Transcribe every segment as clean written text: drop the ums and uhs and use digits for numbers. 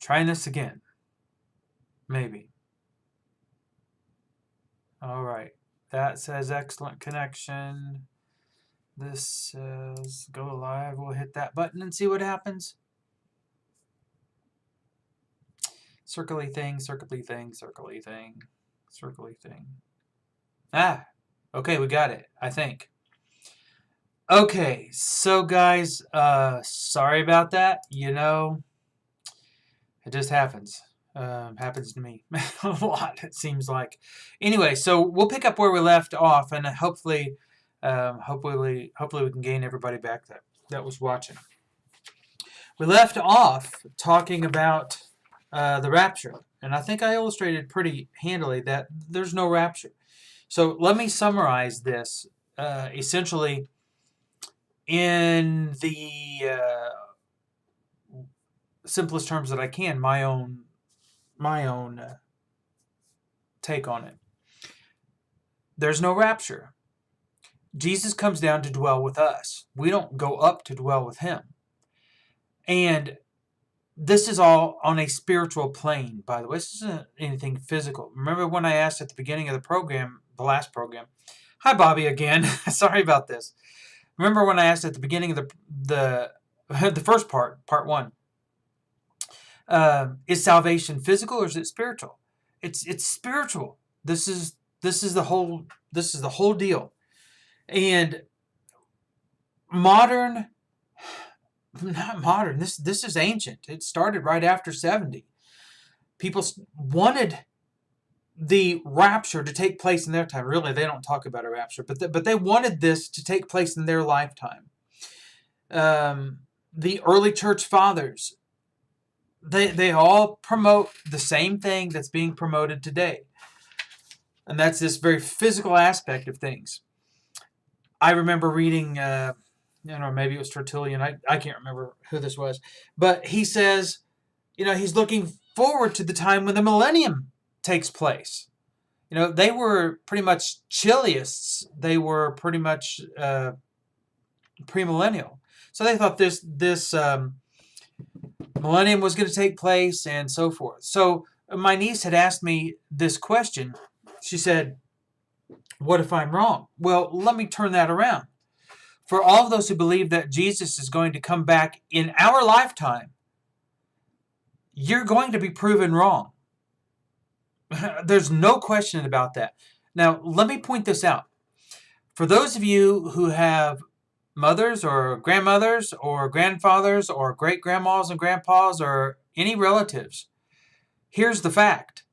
Trying this again. Maybe. All right. That says excellent connection. This says go live. We'll hit that button and see what happens. Circly thing, circly thing, circly thing, circly thing. Ah, okay, we got it, I think. Okay, so guys, sorry about that. You know, it just happens. Happens to me a lot, it seems like. Anyway, so we'll pick up where we left off, and hopefully we can gain everybody back that was watching. We left off talking about the rapture, and I think I illustrated pretty handily that there's no rapture. So let me summarize this essentially in the simplest terms that I can, my own take on it. There's no rapture. Jesus comes down to dwell with us. We don't go up to dwell with him. And this is all on a spiritual plane, by the way. This isn't anything physical. Remember when I asked at the beginning of the program, the last program, hi Bobby again, sorry about this. Remember when I asked at the beginning of the first part 1, is salvation physical or is it spiritual? It's spiritual. This is the whole deal. And not modern. This is ancient. It started right after 70. People wanted the rapture to take place in their time. Really, they don't talk about a rapture, but they wanted this to take place in their lifetime. The early church fathers, they all promote the same thing that's being promoted today, and that's this very physical aspect of things. I remember reading, maybe it was Tertullian. I can't remember who this was, but he says, he's looking forward to the time when the millennium takes place. They were pretty much chiliists. They were pretty much premillennial. So they thought this millennium was going to take place and so forth. So my niece had asked me this question. She said, what if I'm wrong? Well, let me turn that around. For all of those who believe that Jesus is going to come back in our lifetime, you're going to be proven wrong. There's no question about that. Now, let me point this out. For those of you who have mothers or grandmothers or grandfathers or great-grandmas and grandpas or any relatives, here's the fact.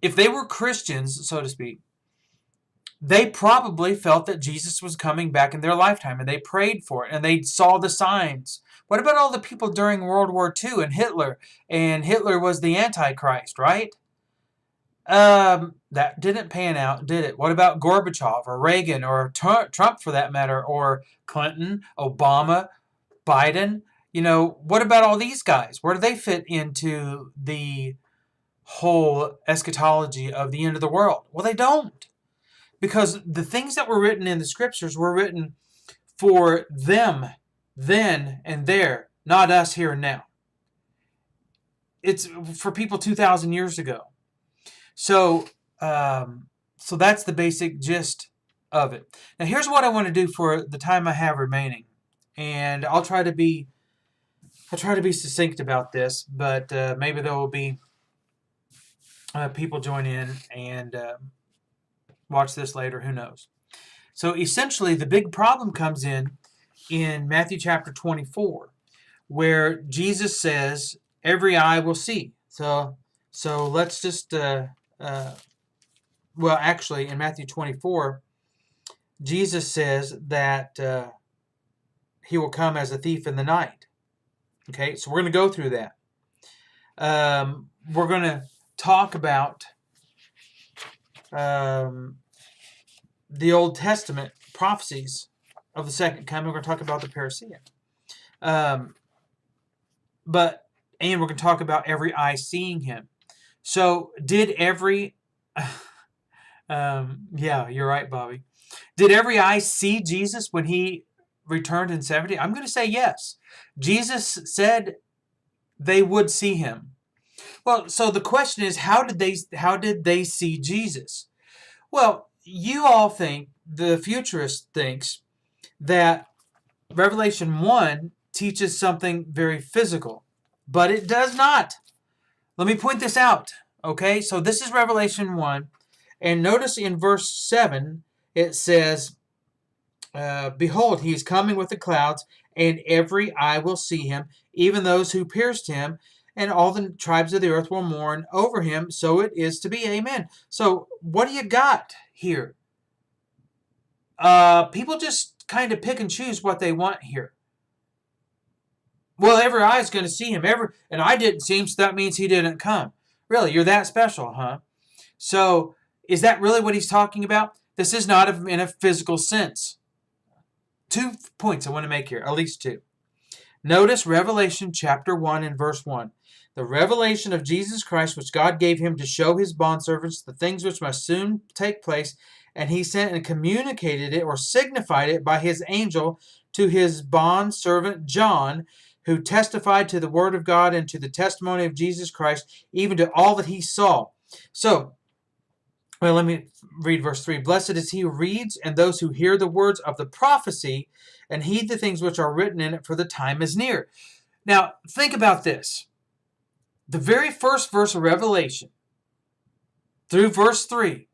If they were Christians, so to speak, they probably felt that Jesus was coming back in their lifetime, and they prayed for it, and they saw the signs. What about all the people during World War II and Hitler? And Hitler was the Antichrist, right? That didn't pan out, did it? What about Gorbachev or Reagan or Trump for that matter, or Clinton, Obama, Biden? What about all these guys? Where do they fit into the whole eschatology of the end of the world? Well, they don't. Because the things that were written in the scriptures were written for them then and there, not us here and now. It's for people 2,000 years ago. So that's the basic gist of it. Now here's what I want to do for the time I have remaining, and I'll try to be succinct about this, but maybe there will be people join in and watch this later. Who knows? So essentially, the big problem comes in Matthew chapter 24, where Jesus says, "Every eye will see." So let's just actually, in Matthew 24, Jesus says that he will come as a thief in the night. Okay, so we're going to go through that. We're going to talk about the Old Testament prophecies of the second coming. We're going to talk about the parousia. And we're going to talk about every eye seeing him. So did every... yeah, you're right, Bobby. Did every eye see Jesus when he returned in 70? I'm going to say yes. Jesus said they would see him. Well, so the question is, how did they see Jesus? Well, you all think, the futurist thinks, that Revelation 1 teaches something very physical, but it does not. Let me point this out. Okay, so this is Revelation 1, and notice in verse 7 it says, behold, he is coming with the clouds, and every eye will see him, even those who pierced him, and all the tribes of the earth will mourn over him. So it is to be. Amen. So what do you got here? People just kind of pick and choose what they want here. Well, every eye is going to see him. And I didn't see him, so that means he didn't come. Really, you're that special, huh? So is that really what he's talking about? This is not in a physical sense. 2 points I want to make here, at least 2. Notice Revelation chapter 1 and verse 1. The revelation of Jesus Christ, which God gave him to show his bondservants the things which must soon take place, and he sent and communicated it, or signified it, by his angel to his bondservant John, who testified to the word of God and to the testimony of Jesus Christ, even to all that he saw. So, well, let me read verse 3. Blessed is he who reads, and those who hear the words of the prophecy, and heed the things which are written in it, for the time is near. Now, think about this. The very first verse of Revelation, through verse 3,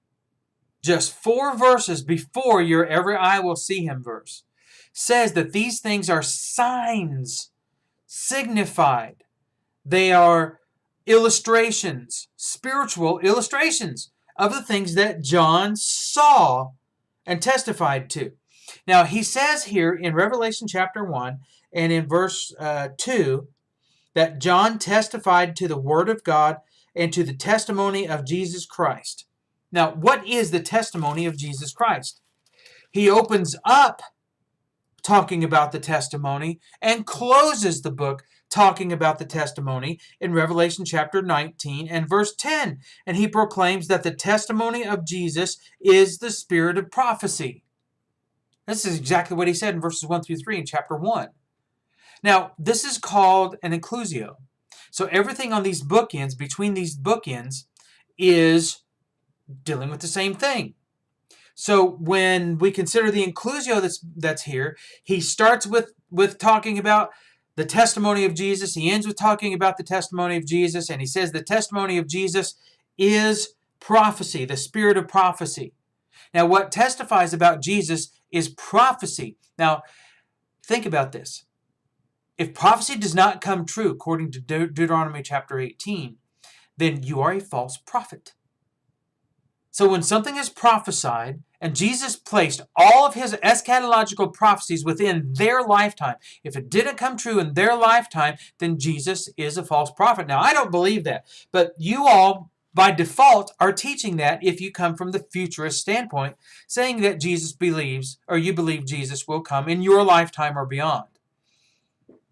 just 4 verses before your every eye will see him verse, says that these things are signs, signified. They are illustrations, spiritual illustrations of the things that John saw and testified to. Now, he says here in Revelation chapter 1 and in verse 2 that John testified to the word of God and to the testimony of Jesus Christ. Now, what is the testimony of Jesus Christ? He opens up talking about the testimony and closes the book talking about the testimony in Revelation chapter 19 and verse 10. And he proclaims that the testimony of Jesus is the spirit of prophecy. This is exactly what he said in verses 1 through 3 in chapter 1. Now, this is called an inclusio. So everything on these bookends, between these bookends, is dealing with the same thing. So when we consider the inclusio that's here, he starts with talking about the testimony of Jesus. He ends with talking about the testimony of Jesus, and he says the testimony of Jesus is prophecy, the spirit of prophecy. Now, what testifies about Jesus is prophecy. Now, think about this. If prophecy does not come true, according to Deuteronomy chapter 18, then you are a false prophet. So when something is prophesied, and Jesus placed all of his eschatological prophecies within their lifetime, if it didn't come true in their lifetime, then Jesus is a false prophet. Now, I don't believe that, but you all, by default, are teaching that if you come from the futurist standpoint, saying that Jesus believes, or you believe Jesus will come in your lifetime or beyond.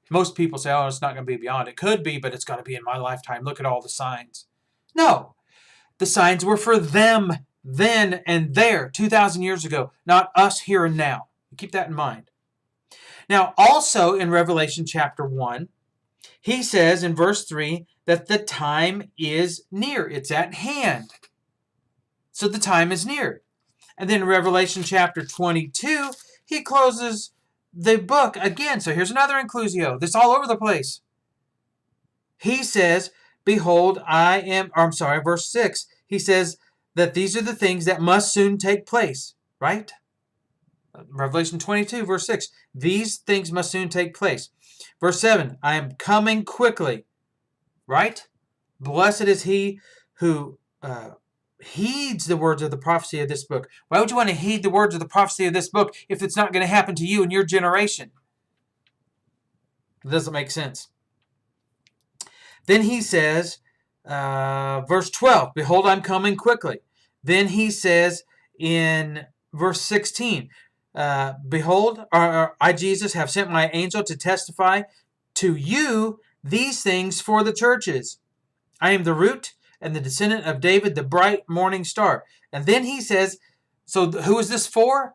Most people say, oh, it's not going to be beyond. It could be, but it's going to be in my lifetime. Look at all the signs. No. The signs were for them then and there, 2,000 years ago, not us here and now. Keep that in mind. Now, also in Revelation chapter 1, he says in verse 3 that the time is near. It's at hand. So the time is near. And then in Revelation chapter 22, he closes the book again. So here's another inclusio. This all over the place. He says, behold, verse 6, he says that these are the things that must soon take place, right? Revelation 22, verse 6, these things must soon take place. Verse 7, I am coming quickly, right? Blessed is he who heeds the words of the prophecy of this book. Why would you want to heed the words of the prophecy of this book if it's not going to happen to you in your generation? It doesn't make sense. Then he says, verse 12, behold, I'm coming quickly. Then he says in verse 16, behold, I, Jesus, have sent my angel to testify to you these things for the churches. I am the root and the descendant of David, the bright morning star. And then he says, so who is this for?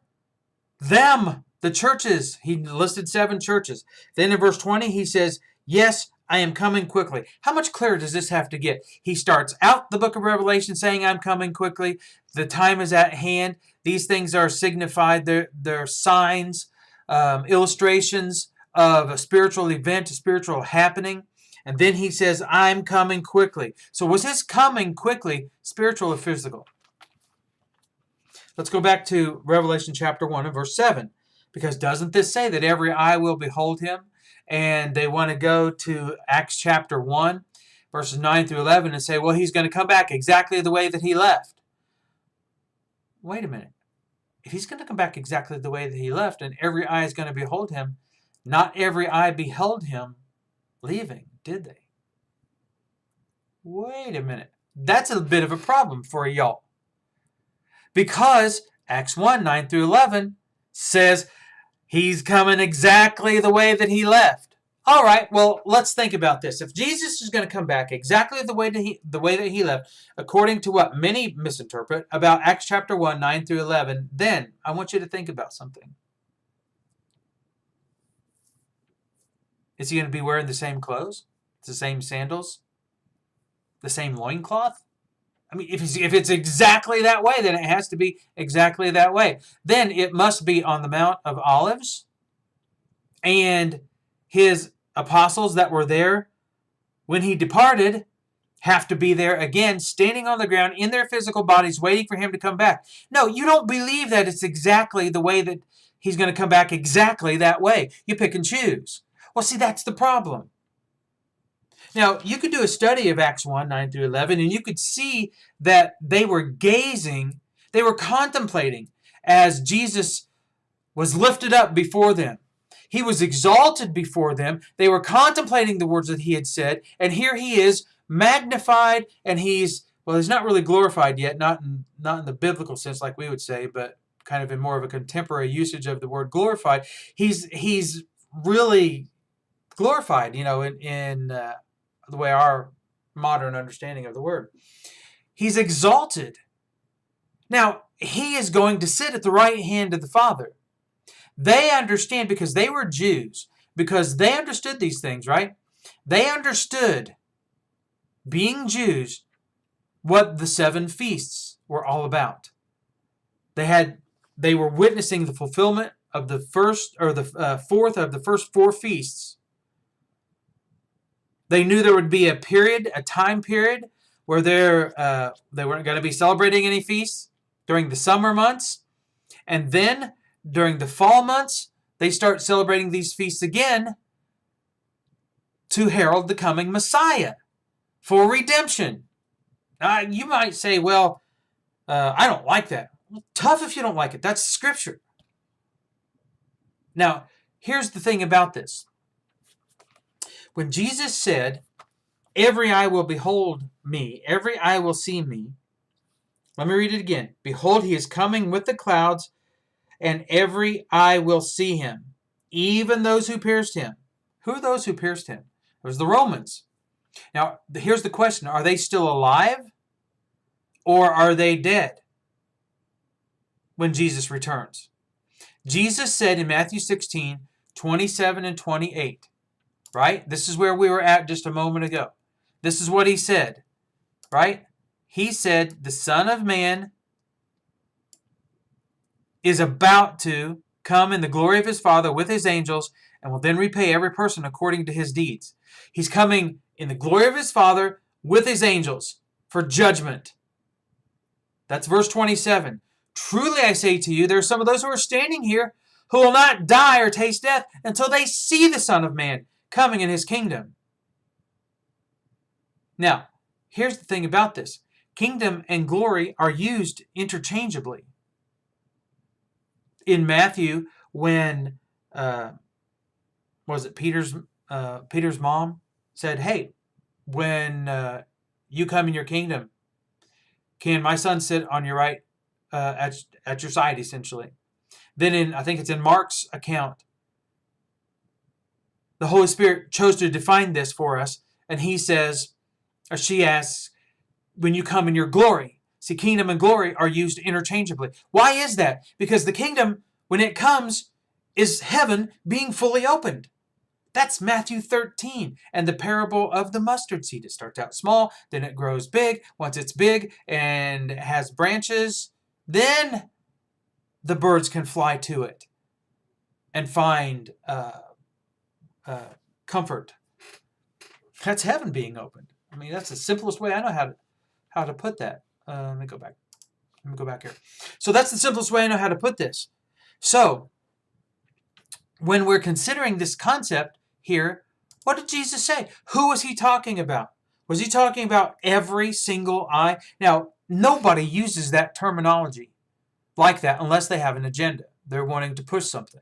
Them, the churches. He listed 7 churches. Then in verse 20, he says, yes, I am coming quickly. How much clearer does this have to get? He starts out the book of Revelation saying, I'm coming quickly. The time is at hand. These things are signified. They're signs, illustrations of a spiritual event, a spiritual happening. And then he says, I'm coming quickly. So was his coming quickly spiritual or physical? Let's go back to Revelation chapter 1 and verse 7. Because doesn't this say that every eye will behold him? And they want to go to Acts chapter 1, verses 9 through 11 and say, well, he's going to come back exactly the way that he left. Wait a minute. If he's going to come back exactly the way that he left and every eye is going to behold him, not every eye beheld him leaving, did they? Wait a minute. That's a bit of a problem for y'all. Because Acts 1, 9 through 11 says he's coming exactly the way that he left. All right, well, let's think about this. If Jesus is going to come back exactly the way that he left, according to what many misinterpret about Acts chapter 1, 9 through 11, then I want you to think about something. Is he going to be wearing the same clothes, the same sandals, the same loincloth? I mean, if it's exactly that way, then it has to be exactly that way. Then it must be on the Mount of Olives, and his apostles that were there when he departed have to be there again, standing on the ground in their physical bodies, waiting for him to come back. No, you don't believe that it's exactly the way that he's going to come back exactly that way. You pick and choose. Well, see, that's the problem. Now, you could do a study of Acts 1, 9 through 11, and you could see that they were gazing, they were contemplating as Jesus was lifted up before them. He was exalted before them. They were contemplating the words that he had said, and here he is, magnified, and he's not really glorified yet, not in the biblical sense like we would say, but kind of in more of a contemporary usage of the word glorified. He's really glorified, in the way our modern understanding of the word. He's exalted. Now, he is going to sit at the right hand of the Father. They understand because they were Jews, because they understood these things, right? They understood, being Jews, what the 7 feasts were all about. They were witnessing the fulfillment of the first or the fourth of the first 4 feasts. They knew there would be a time period, where they weren't going to be celebrating any feasts during the summer months. And then during the fall months, they start celebrating these feasts again to herald the coming Messiah for redemption. You might say, well, I don't like that. Well, tough if you don't like it. That's Scripture. Now, here's the thing about this. When Jesus said, every eye will behold me, every eye will see me. Let me read it again. Behold, he is coming with the clouds, and every eye will see him, even those who pierced him. Who are those who pierced him? It was the Romans. Now, here's the question. Are they still alive, or are they dead when Jesus returns? Jesus said in Matthew 16, 27 and 28, right? This is where we were at just a moment ago. This is what he said, right? He said, the Son of Man is about to come in the glory of his Father with his angels and will then repay every person according to his deeds. He's coming in the glory of his Father with his angels for judgment. That's verse 27. Truly I say to you, there are some of those who are standing here who will not die or taste death until they see the Son of Man coming in his kingdom. Now, here's the thing about this. Kingdom and glory are used interchangeably. In Matthew, when Peter's mom said, hey, when you come in your kingdom, can my son sit on your right at your side, essentially? Then I think it's in Mark's account, the Holy Spirit chose to define this for us, and he says, or she asks, when you come in your glory. See, kingdom and glory are used interchangeably. Why is that? Because the kingdom, when it comes, is heaven being fully opened. That's Matthew 13 and the parable of the mustard seed. It starts out small, then it grows big. Once it's big and has branches, then the birds can fly to it and find comfort. That's heaven being opened. I mean, that's the simplest way I know how to put that. Let me go back. Let me go back here. So that's the simplest way I know how to put this. So when we're considering this concept here, what did Jesus say? Who was he talking about? Was he talking about every single eye? Now, nobody uses that terminology like that unless they have an agenda. They're wanting to push something.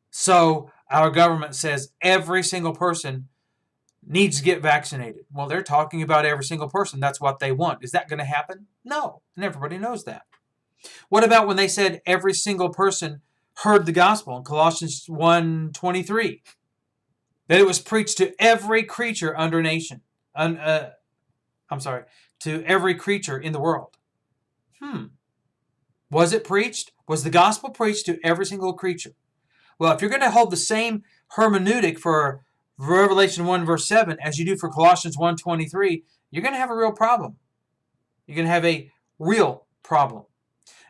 So our government says every single person needs to get vaccinated. Well, they're talking about every single person. That's what they want. Is that going to happen? No. And everybody knows that. What about when they said every single person heard the gospel in Colossians 1:23? That it was preached to every creature under nation. To every creature in the world. Was it preached? Was the gospel preached to every single creature? Well, if you're going to hold the same hermeneutic for Revelation 1 verse 7 as you do for Colossians 1:23, you're going to have a real problem. You're going to have a real problem.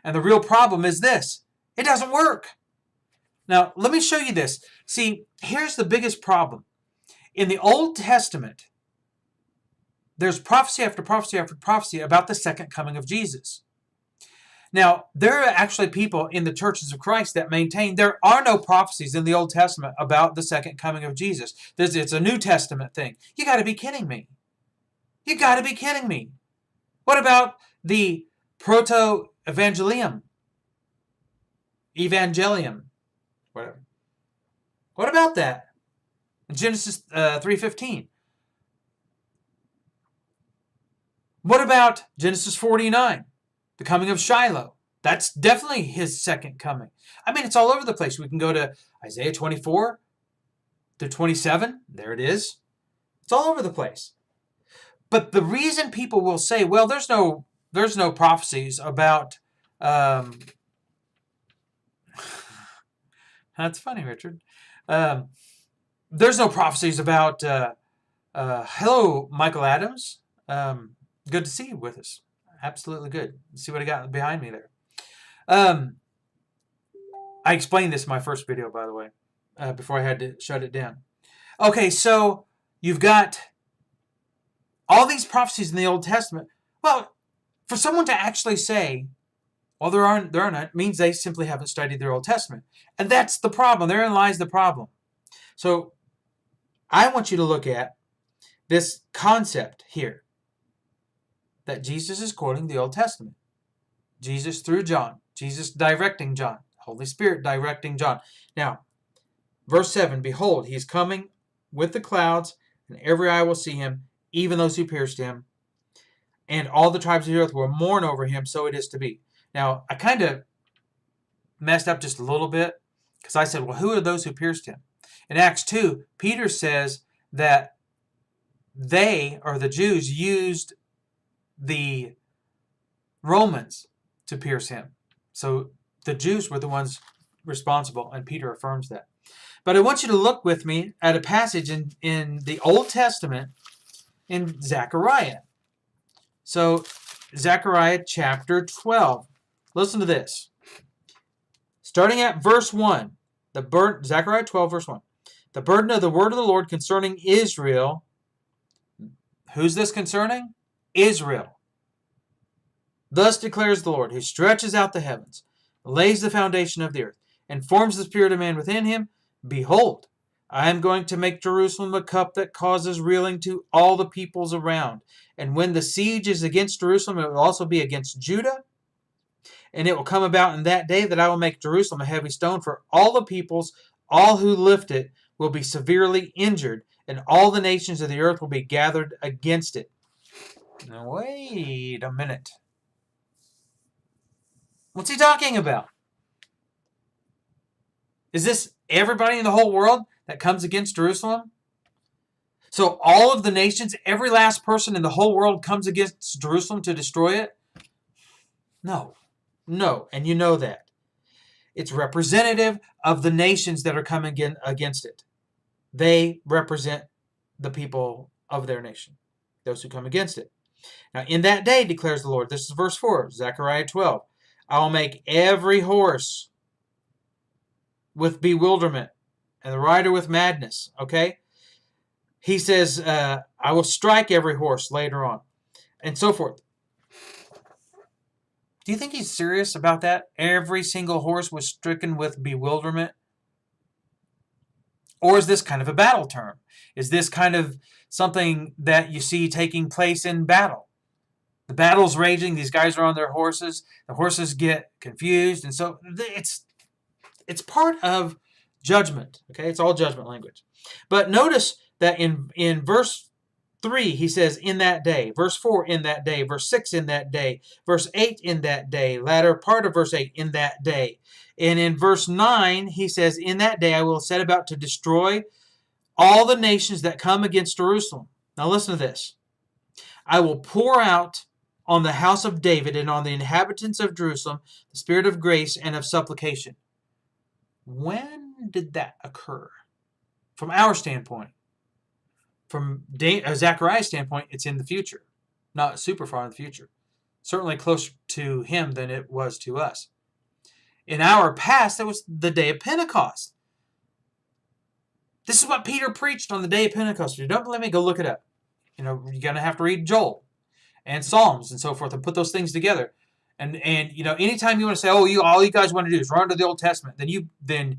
And the real problem is this. It doesn't work. Now, let me show you this. See, here's the biggest problem. In the Old Testament, there's prophecy after prophecy after prophecy about the second coming of Jesus. Now, there are actually people in the churches of Christ that maintain there are no prophecies in the Old Testament about the second coming of Jesus. It's a New Testament thing. You got to be kidding me. You got to be kidding me. What about the proto-evangelium? Whatever. What about that? In Genesis 3:15. What about Genesis 49? The coming of Shiloh. That's definitely his second coming. I mean, it's all over the place. We can go to Isaiah 24 to 27. There it is. It's all over the place. But the reason people will say, well, there's no prophecies about... That's funny, Richard. There's no prophecies about... hello, Michael Adams. Good to see you with us. Absolutely good. Let's see what I got behind me there. I explained this in my first video, by the way, before I had to shut it down. Okay, so you've got all these prophecies in the Old Testament. Well, for someone to actually say, well, there aren't, means they simply haven't studied their Old Testament. And that's the problem. Therein lies the problem. So I want you to look at this concept here, that Jesus is quoting the Old Testament. Jesus through John. Jesus directing John. Holy Spirit directing John. Now, verse 7, behold, he is coming with the clouds, and every eye will see him, even those who pierced him, and all the tribes of the earth will mourn over him, so it is to be. Now, I kind of messed up just a little bit, because I said, well, who are those who pierced him? In Acts 2, Peter says that they, or the Jews, used the Romans to pierce him. So the Jews were the ones responsible, and Peter affirms that. But I want you to look with me at a passage in the Old Testament in Zechariah. So Zechariah chapter 12. Listen to this. Starting at verse 1. Zechariah 12 verse 1. The burden of the word of the Lord concerning Israel. Who's this concerning? Israel. Thus declares the Lord, who stretches out the heavens, lays the foundation of the earth, and forms the spirit of man within him. Behold, I am going to make Jerusalem a cup that causes reeling to all the peoples around. And when the siege is against Jerusalem, it will also be against Judah. And it will come about in that day that I will make Jerusalem a heavy stone for all the peoples. All who lift it will be severely injured, and all the nations of the earth will be gathered against it. Now, wait a minute. What's he talking about? Is this everybody in the whole world that comes against Jerusalem? So all of the nations, every last person in the whole world comes against Jerusalem to destroy it? No. No, and you know that. It's representative of the nations that are coming against it. They represent the people of their nation, those who come against it. Now, in that day, declares the Lord, this is verse 4, Zechariah 12, I will make every horse with bewilderment and the rider with madness. Okay? He says, I will strike every horse later on, and so forth. Do you think he's serious about that? Every single horse was stricken with bewilderment? Or is this kind of a battle term? Is this kind of something that you see taking place in battle? The battle's raging. These guys are on their horses. The horses get confused. And so it's part of judgment. Okay, it's all judgment language. But notice that in verse 3, he says, in that day. Verse 4, in that day. Verse 6, in that day. Verse 8, in that day. Latter part of verse 8, in that day. And in verse 9, he says, in that day I will set about to destroy all the nations that come against Jerusalem. Now listen to this. I will pour out on the house of David and on the inhabitants of Jerusalem the spirit of grace and of supplication. When did that occur? From our standpoint. From Zechariah's standpoint, it's in the future. Not super far in the future. Certainly closer to him than it was to us. In our past, that was the day of Pentecost. This is what Peter preached on the day of Pentecost. If you don't believe me, go look it up. You're going to have to read Joel and Psalms and so forth and put those things together. And anytime you want to say, all you guys want to do is run to the Old Testament, then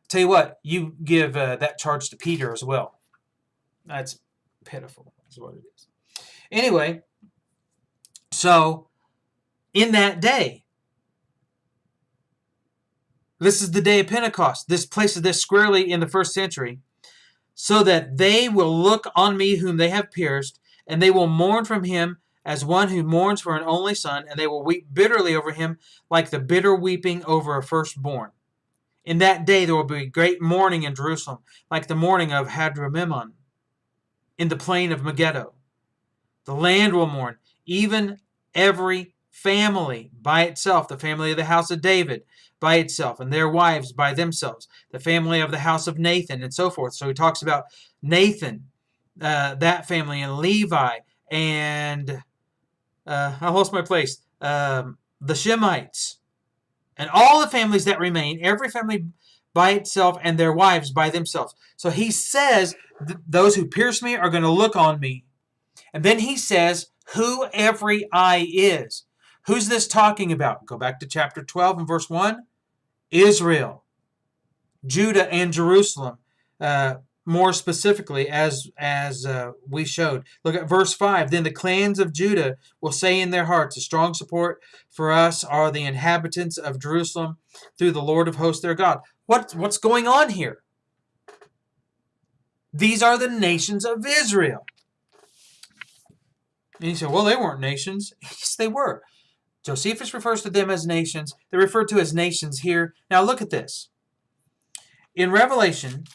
tell you what, you give that charge to Peter as well. That's pitiful, is what it is. Anyway, so in that day, this is the day of Pentecost. This places this squarely in the first century, so that they will look on me whom they have pierced, and they will mourn from him as one who mourns for an only son, and they will weep bitterly over him like the bitter weeping over a firstborn. In that day there will be great mourning in Jerusalem, like the mourning of Hadramimon in the plain of Megiddo. The land will mourn, even every family by itself, the family of the house of David by itself, and their wives by themselves, the family of the house of Nathan, and so forth. So he talks about Nathan, that family, and Levi, and I lost my place, the Shemites, and all the families that remain, every family by itself, and their wives by themselves. So he says, those who pierce me are going to look on me. And then he says, who every eye is. Who's this talking about? Go back to chapter 12 and verse 1. Israel, Judah, and Jerusalem, more specifically, as we showed. Look at verse 5. Then the clans of Judah will say in their hearts, a strong support for us are the inhabitants of Jerusalem through the Lord of hosts their God. What's going on here? These are the nations of Israel. And you say, well, they weren't nations. Yes, they were. Josephus refers to them as nations. They're referred to as nations here. Now look at this. In Revelation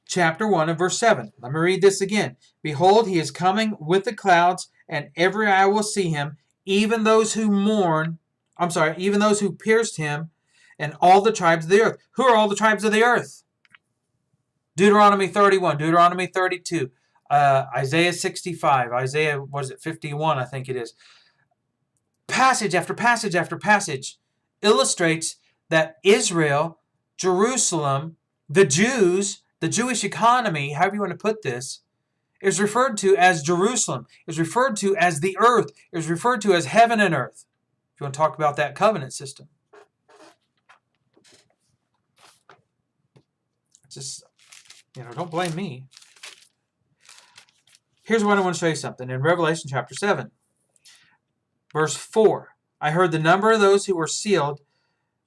chapter 1 and verse 7, let me read this again. Behold, he is coming with the clouds, and every eye will see him, even those who even those who pierced him, and all the tribes of the earth. Who are all the tribes of the earth? Deuteronomy 31, Deuteronomy 32, Isaiah 65, Isaiah, 51, I think it is. Passage after passage after passage illustrates that Israel, Jerusalem, the Jews, the Jewish economy, however you want to put this, is referred to as Jerusalem, is referred to as the earth, is referred to as heaven and earth. If you want to talk about that covenant system. Just, don't blame me. Here's what I want to show you something. In Revelation chapter 7, verse 4, I heard the number of those who were sealed,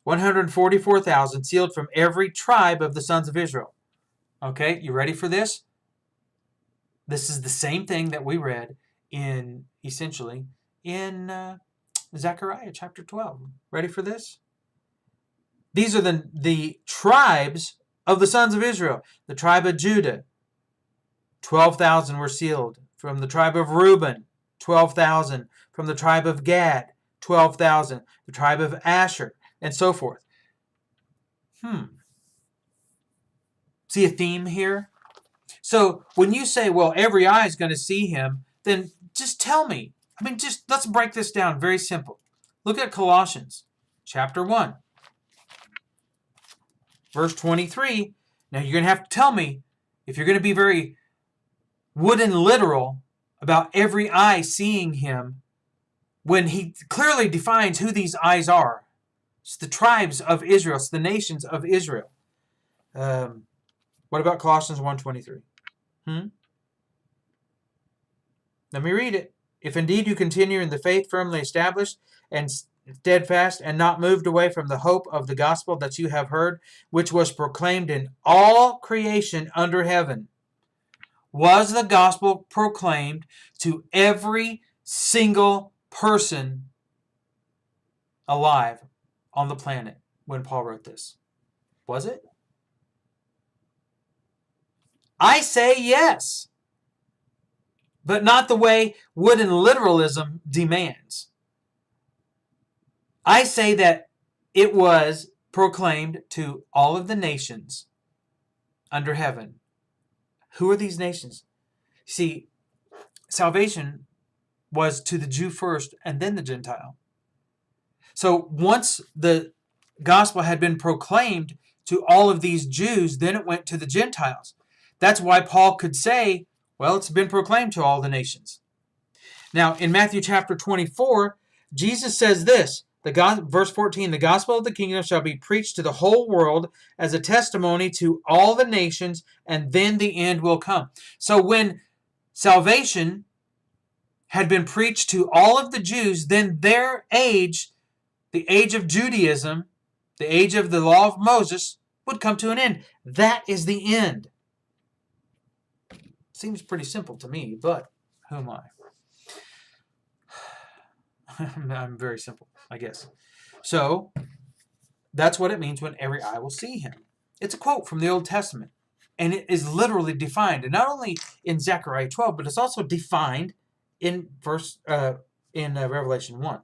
144,000, sealed from every tribe of the sons of Israel. Okay, you ready for this? This is the same thing that we read in Zechariah chapter 12. Ready for this? These are the tribes of the sons of Israel. The tribe of Judah, 12,000 were sealed. From the tribe of Reuben, 12,000. From the tribe of Gad, 12,000. The tribe of Asher, and so forth. See a theme here? So when you say, well, every eye is going to see him, then just tell me. Just let's break this down. Very simple. Look at Colossians chapter 1, verse 23. Now you're going to have to tell me, if you're going to be very wooden literal about every eye seeing him, when he clearly defines who these eyes are. It's the tribes of Israel. It's the nations of Israel. What about Colossians 1:23? Let me read it. If indeed you continue in the faith firmly established and steadfast and not moved away from the hope of the gospel that you have heard, which was proclaimed in all creation under heaven. Was the gospel proclaimed to every single person alive on the planet when Paul wrote this? Was it? I say yes, but not the way wooden literalism demands. I say that it was proclaimed to all of the nations under heaven. Who are these nations? See, salvation was to the Jew first and then the Gentile. So once the gospel had been proclaimed to all of these Jews, then it went to the Gentiles. That's why Paul could say, well, it's been proclaimed to all the nations. Now, in Matthew chapter 24, Jesus says this, verse 14, the gospel of the kingdom shall be preached to the whole world as a testimony to all the nations, and then the end will come. So when salvation had been preached to all of the Jews, then their age, the age of Judaism, the age of the law of Moses, would come to an end. That is the end. Seems pretty simple to me, but who am I? I'm very simple, I guess. So, that's what it means when every eye will see him. It's a quote from the Old Testament, and it is literally defined, and not only in Zechariah 12, but it's also defined in Revelation 1.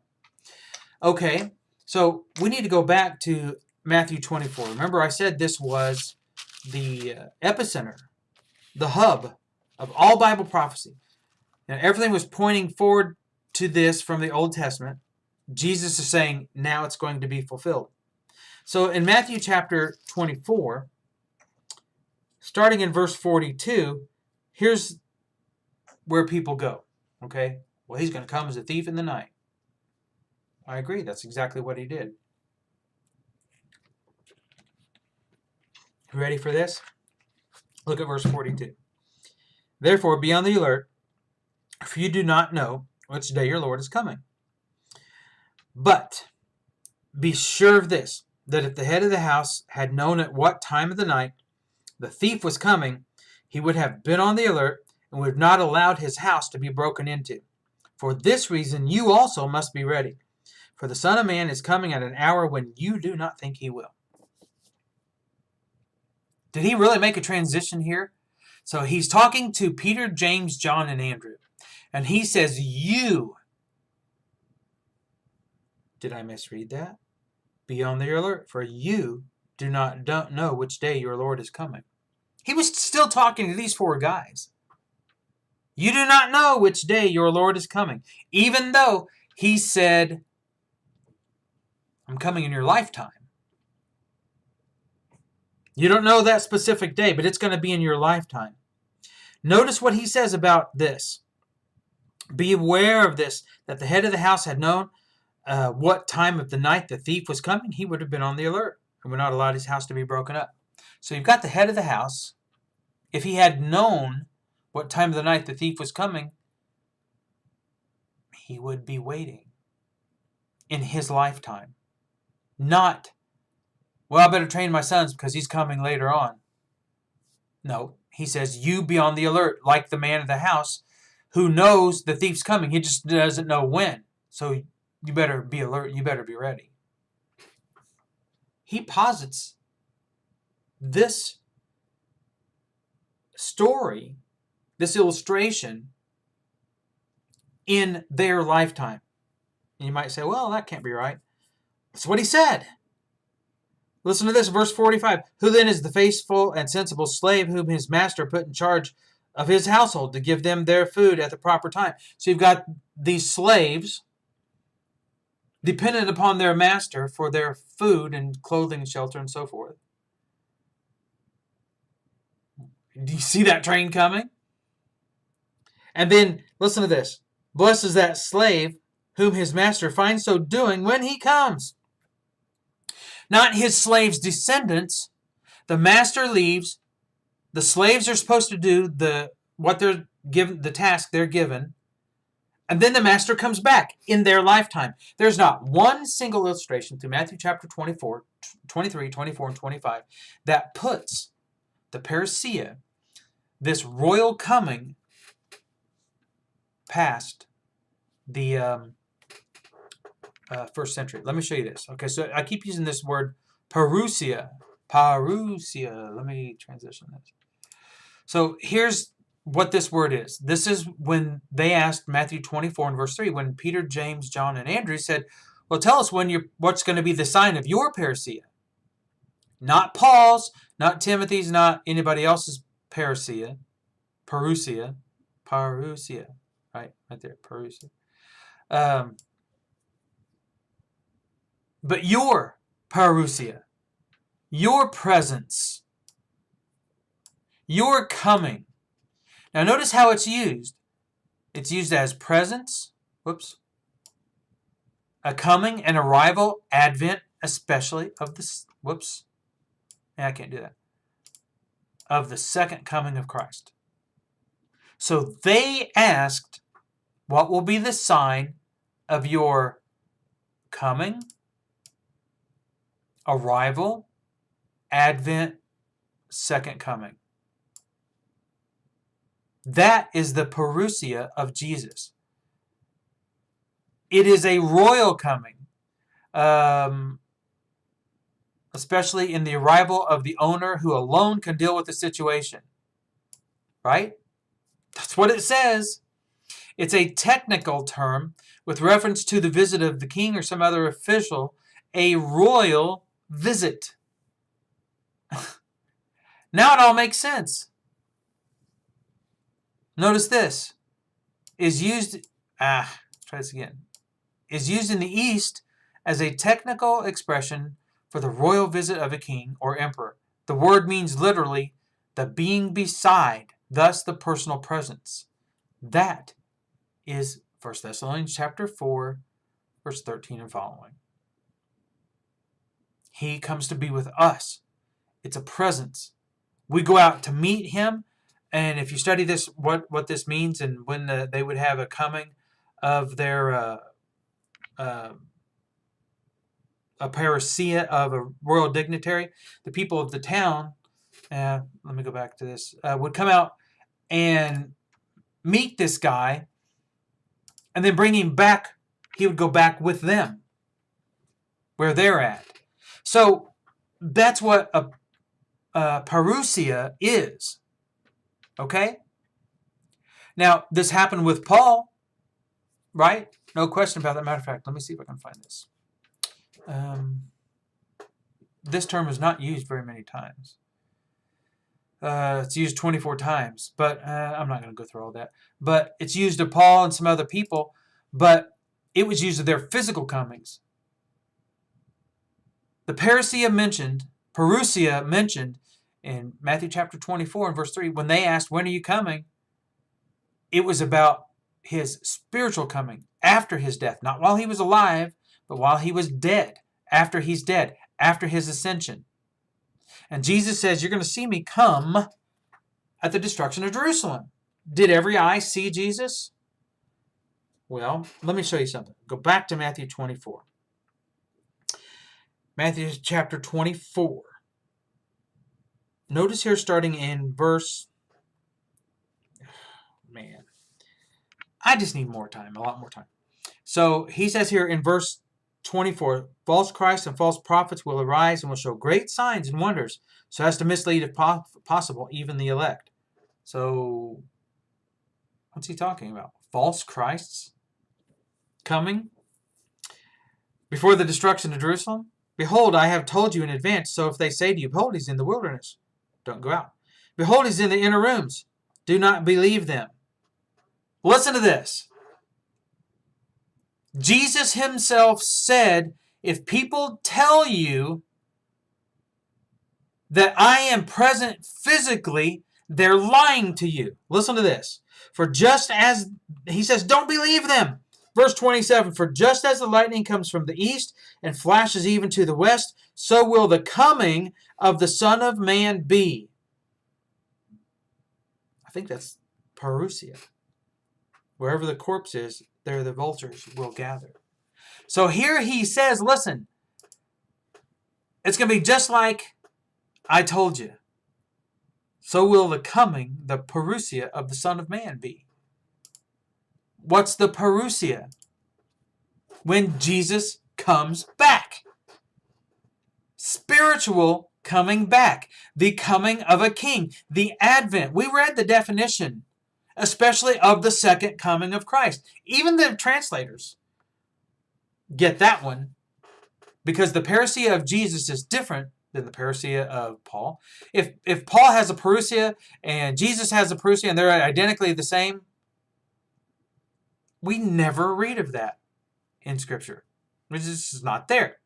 Okay, so we need to go back to Matthew 24. Remember, I said this was the epicenter, the hub of all Bible prophecy. And everything was pointing forward to this from the Old Testament. Jesus is saying, now it's going to be fulfilled. So in Matthew chapter 24, starting in verse 42, here's where people go. Okay? Well, he's going to come as a thief in the night. I agree. That's exactly what he did. You ready for this? Look at verse 42. Therefore, be on the alert, for you do not know which day your Lord is coming. But be sure of this, that if the head of the house had known at what time of the night the thief was coming, he would have been on the alert and would have not allowed his house to be broken into. For this reason, you also must be ready. For the Son of Man is coming at an hour when you do not think he will. Did he really make a transition here? So he's talking to Peter, James, John, and Andrew. And he says, you. Did I misread that? Be on the alert, for you don't know which day your Lord is coming. He was still talking to these four guys. You do not know which day your Lord is coming. Even though he said, I'm coming in your lifetime. You don't know that specific day, but it's going to be in your lifetime. Notice what he says about this. Be aware of this, that the head of the house had known what time of the night the thief was coming. He would have been on the alert and would not allow his house to be broken up. So you've got the head of the house. If he had known what time of the night the thief was coming, he would be waiting in his lifetime. Not, well, I better train my sons because he's coming later on. No, he says, you be on the alert like the man of the house who knows the thief's coming. He just doesn't know when. So you better be alert. You better be ready. He posits this story, this illustration, in their lifetime. And you might say, well, that can't be right. That's what he said. Listen to this, verse 45. Who then is the faithful and sensible slave whom his master put in charge of his household to give them their food at the proper time? So you've got these slaves dependent upon their master for their food and clothing and shelter and so forth. Do you see that train coming? And then, listen to this. Blessed is that slave whom his master finds so doing when he comes. Not his slave's descendants. The master leaves. The slaves are supposed to do the task they're given. And then the master comes back in their lifetime. There's not one single illustration through Matthew chapter 24, 23, 24, and 25 that puts the parousia, this royal coming, past the first century. Let me show you this. Okay, so I keep using this word parousia. Parousia. Let me transition this. So here's what this word is. This is when they asked Matthew 24 and verse 3, when Peter, James, John, and Andrew said, well, tell us what's going to be the sign of your parousia. Not Paul's, not Timothy's, not anybody else's parousia. Parousia. Parousia. Right there, parousia. But your parousia, your presence, your coming. Now notice how it's used. It's used as presence, a coming, an arrival, advent, especially of this, I can't do that, of the second coming of Christ. So they asked, what will be the sign of your coming, arrival, advent, second coming? That is the parousia of Jesus. It is a royal coming, especially in the arrival of the owner who alone can deal with the situation. Right? That's what it says. It's a technical term with reference to the visit of the king or some other official, a royal visit. Now it all makes sense. Notice this is used, try this again, is used in the East as a technical expression for the royal visit of a king or emperor. The word means literally the being beside, thus the personal presence. That is 1 Thessalonians chapter 4, verse 13 and following. He comes to be with us. It's a presence. We go out to meet him. And if you study this, what this means, and when they would have a coming of their a parousia of a royal dignitary, the people of the town, let me go back to this, would come out and meet this guy, and then bring him back. He would go back with them where they're at. So that's what a parousia is. Okay? Now, this happened with Paul, right? No question about that. Matter of fact, let me see if I can find this. This term is not used very many times. It's used 24 times, but I'm not going to go through all that. But it's used of Paul and some other people, but it was used of their physical comings. The parousia mentioned in Matthew chapter 24 and verse 3, when they asked, when are you coming? It was about his spiritual coming after his death, not while he was alive, but while he was dead, after he's dead, after his ascension. And Jesus says, you're going to see me come at the destruction of Jerusalem. Did every eye see Jesus? Well, let me show you something. Go back to Matthew 24. Matthew chapter 24. Notice here starting in verse... Man, I just need more time, a lot more time. So he says here in verse 24, false Christs and false prophets will arise and will show great signs and wonders, so as to mislead, if possible, even the elect. So, what's he talking about? False Christs coming before the destruction of Jerusalem? Behold, I have told you in advance, so if they say to you, behold, he's in the wilderness, don't go out. Behold, he's in the inner rooms, do not believe them. Listen to this. Jesus himself said, if people tell you that I am present physically, they're lying to you. Listen to this. For just as, he says, don't believe them. Verse 27, for just as the lightning comes from the east and flashes even to the west, so will the coming of the Son of Man be. I think that's parousia. Wherever the corpse is, there the vultures will gather. So here he says, listen, it's going to be just like I told you. So will the coming, the parousia of the Son of Man be. What's the parousia? When Jesus comes back. Spiritual coming back. The coming of a king. The advent. We read the definition, especially of the second coming of Christ. Even the translators get that one, because the parousia of Jesus is different than the parousia of Paul. If Paul has a parousia and Jesus has a parousia and they're identically the same, we never read of that in Scripture. It's just not there.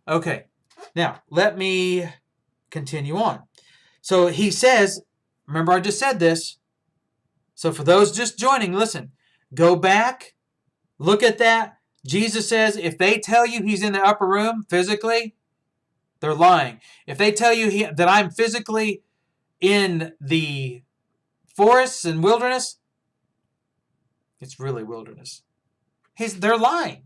Okay, now let me continue on. So he says, remember I just said this, so for those just joining, listen, go back, look at that. Jesus says, if they tell you he's in the upper room physically, they're lying. If they tell you that I'm physically in the forests and wilderness, it's really wilderness. They're lying.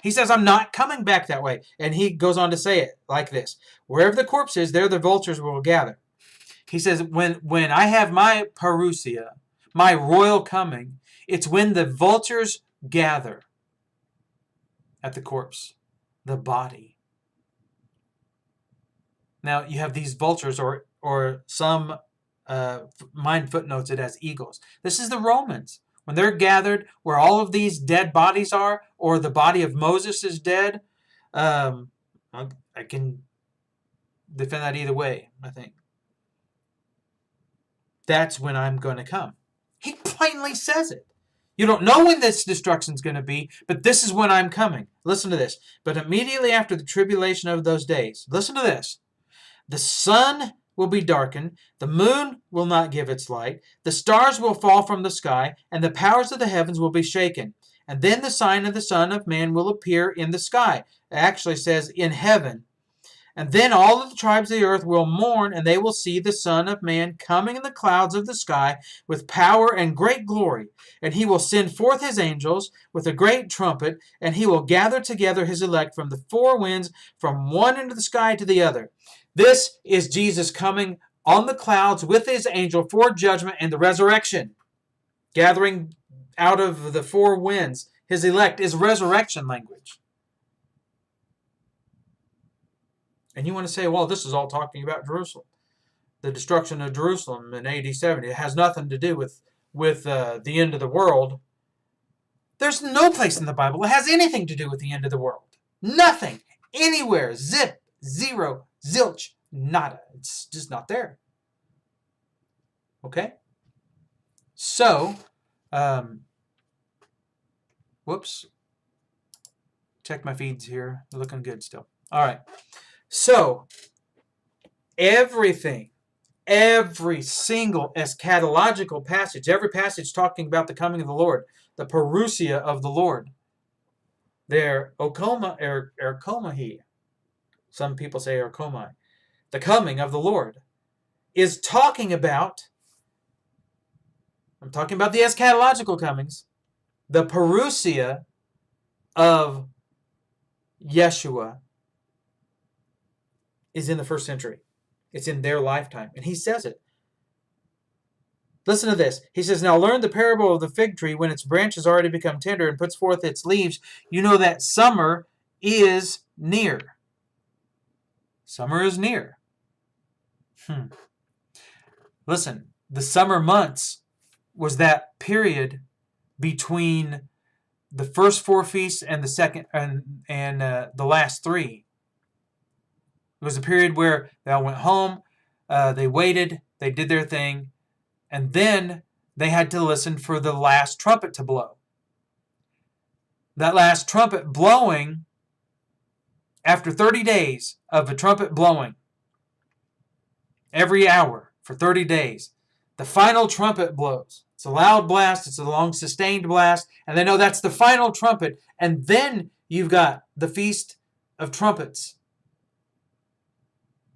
He says, I'm not coming back that way. And he goes on to say it like this. Wherever the corpse is, there the vultures will gather. He says, when I have my parousia, my royal coming, it's when the vultures gather at the corpse, the body. Now, you have these vultures, or some mind footnotes it as eagles. This is the Romans. When they're gathered where all of these dead bodies are, or the body of Moses is dead, I can defend that either way, I think. That's when I'm going to come. He plainly says it. You don't know when this destruction is going to be, but this is when I'm coming. Listen to this. But immediately after the tribulation of those days, listen to this. The sun will be darkened, the moon will not give its light, the stars will fall from the sky, and the powers of the heavens will be shaken. And then the sign of the Son of Man will appear in the sky. It actually says in heaven. And then all of the tribes of the earth will mourn, and they will see the Son of Man coming in the clouds of the sky with power and great glory. And he will send forth his angels with a great trumpet, and he will gather together his elect from the four winds, from one end of the sky to the other. This is Jesus coming on the clouds with his angel for judgment and the resurrection. Gathering out of the four winds, his elect, is resurrection language. And you want to say, well, this is all talking about Jerusalem. The destruction of Jerusalem in AD 70. It has nothing to do with the end of the world. There's no place in the Bible that has anything to do with the end of the world. Nothing. Anywhere. Zip. Zero. Zilch. Nada. It's just not there. Okay? So, whoops. Check my feeds here. They're looking good still. All right. So, everything, every single eschatological passage, every passage talking about the coming of the Lord, the parousia of the Lord, their erkomai, some people say erkomai, the coming of the Lord, is talking about, I'm talking about the eschatological comings, the parousia of Yeshua is in the first century. It's in their lifetime. And he says it. Listen to this. He says, now learn the parable of the fig tree. When its branches already become tender and puts forth its leaves, you know that summer is near. Summer is near. Listen, the summer months was that period between the first 4 feasts and the second and the last 3. It was a period where they all went home, they waited, they did their thing, and then they had to listen for the last trumpet to blow. That last trumpet blowing, after 30 days of a trumpet blowing, every hour for 30 days, the final trumpet blows. It's a loud blast, it's a long sustained blast, and they know that's the final trumpet. And then you've got the Feast of Trumpets,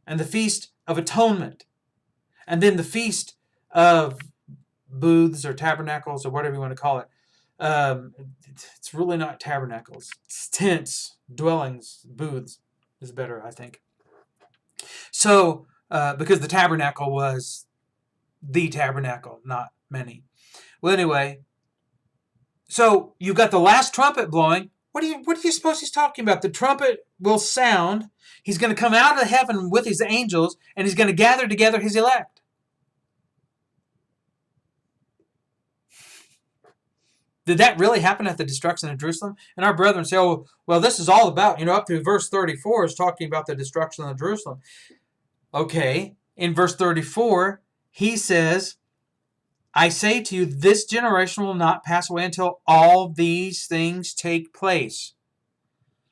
and the Feast of Atonement, and then the Feast of Booths or Tabernacles or whatever you want to call it. It's really not tabernacles. It's tents, dwellings, booths is better, I think. So, because the tabernacle was the tabernacle, not many. Well, anyway, so you've got the last trumpet blowing. What do you suppose he's talking about? The trumpet will sound. He's going to come out of heaven with his angels, and he's going to gather together his elect. Did that really happen at the destruction of Jerusalem? And our brethren say, oh, well, this is all about, up to verse 34 is talking about the destruction of Jerusalem. Okay, in verse 34, he says, I say to you, this generation will not pass away until all these things take place.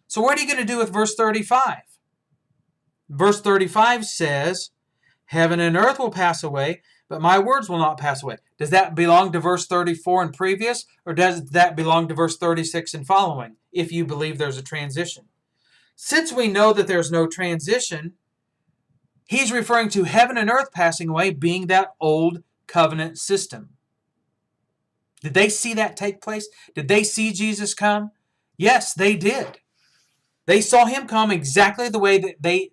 So what are you going to do with verse 35? Verse 35 says, heaven and earth will pass away, but my words will not pass away. Does that belong to verse 34 and previous, or does that belong to verse 36 and following, if you believe there's a transition? Since we know that there's no transition, he's referring to heaven and earth passing away being that old covenant system. Did they see that take place? Did they see Jesus come? Yes, they did. They saw him come exactly the way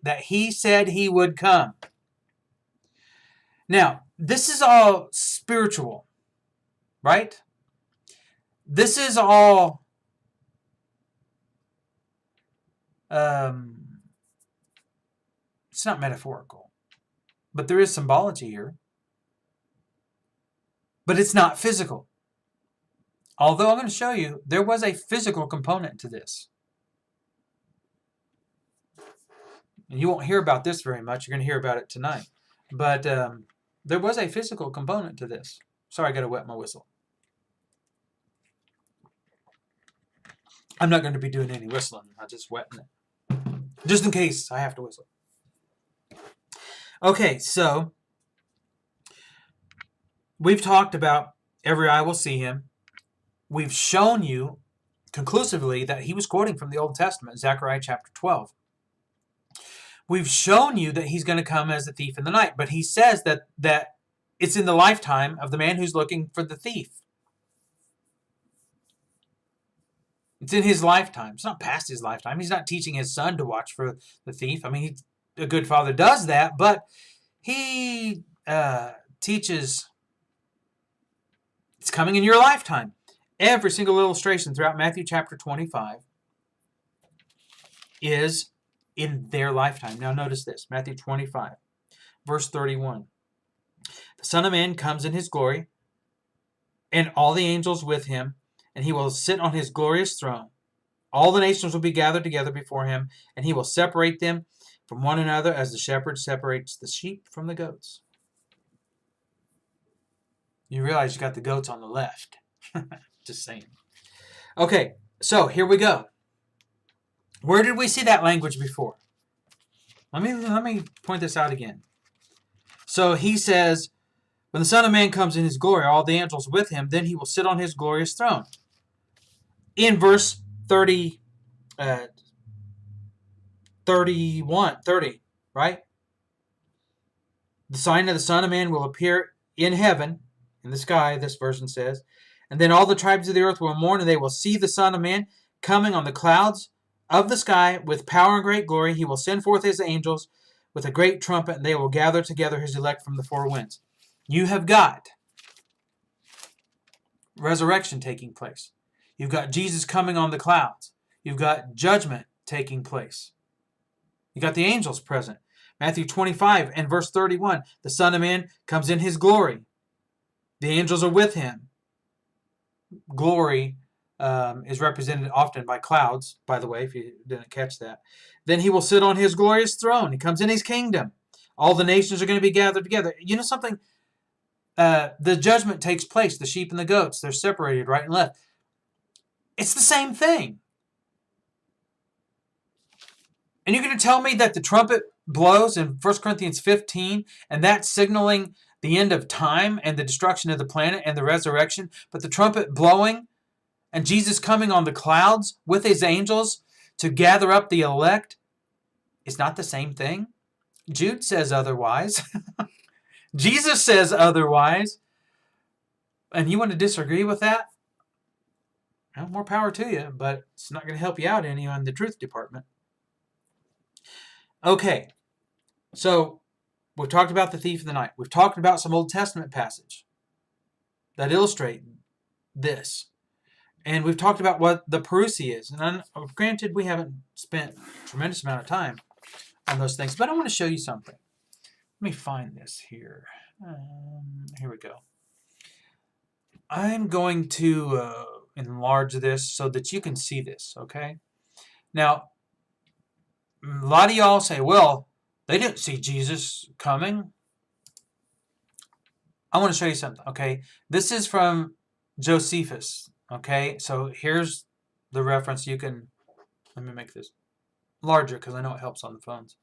that he said he would come. Now, this is all spiritual, right? This is all it's not metaphorical, but there is symbology here. But it's not physical. Although I'm going to show you, there was a physical component to this. And you won't hear about this very much. You're going to hear about it tonight. But there was a physical component to this. Sorry, I got to wet my whistle. I'm not going to be doing any whistling. I'm just wetting it. Just in case I have to whistle. Okay, so we've talked about every eye will see him. We've shown you conclusively that he was quoting from the Old Testament, Zechariah chapter 12. We've shown you that he's going to come as a thief in the night, but he says that it's in the lifetime of the man who's looking for the thief. It's in his lifetime. It's not past his lifetime. He's not teaching his son to watch for the thief. I mean, a good father does that, but he teaches it's coming in your lifetime. Every single illustration throughout Matthew chapter 25 is in their lifetime. Now notice this, Matthew 25, verse 31. The Son of Man comes in his glory, and all the angels with him, and he will sit on his glorious throne. All the nations will be gathered together before him, and he will separate them from one another as the shepherd separates the sheep from the goats. You realize you got the goats on the left. Just saying. Okay, so here we go. Where did we see that language before? Let me point this out again. So he says, when the Son of Man comes in his glory, all the angels with him, then he will sit on his glorious throne. In verse 30, 30, right? The sign of the Son of Man will appear in heaven, in the sky, this version says, and then all the tribes of the earth will mourn, and they will see the Son of Man coming on the clouds of the sky with power and great glory. He will send forth his angels with a great trumpet, and they will gather together his elect from the four winds. You have got resurrection taking place. You've got Jesus coming on the clouds. You've got judgment taking place. You've got the angels present. Matthew 25 and verse 31, the Son of Man comes in his glory. The angels are with him. Glory is represented often by clouds, by the way, if you didn't catch that. Then he will sit on his glorious throne. He comes in his kingdom. All the nations are going to be gathered together. You know something? The judgment takes place. The sheep and the goats, they're separated right and left. It's the same thing. And you're going to tell me that the trumpet blows in 1 Corinthians 15, and that's signaling the end of time and the destruction of the planet and the resurrection, but the trumpet blowing and Jesus coming on the clouds with his angels to gather up the elect is not the same thing? Jude says otherwise. Jesus says otherwise. And you want to disagree with that? Well, more power to you, but it's not going to help you out any on the truth department. Okay, so we've talked about the thief of the night. We've talked about some Old Testament passage that illustrate this. And we've talked about what the parousia is. And granted, we haven't spent a tremendous amount of time on those things, but I want to show you something. Let me find this here. Here we go. I'm going to enlarge this so that you can see this, okay? Now, a lot of y'all say, well, they didn't see Jesus coming. I want to show you something, okay? This is from Josephus, okay? So here's the reference. You can, let me make this larger because I know it helps on the phones.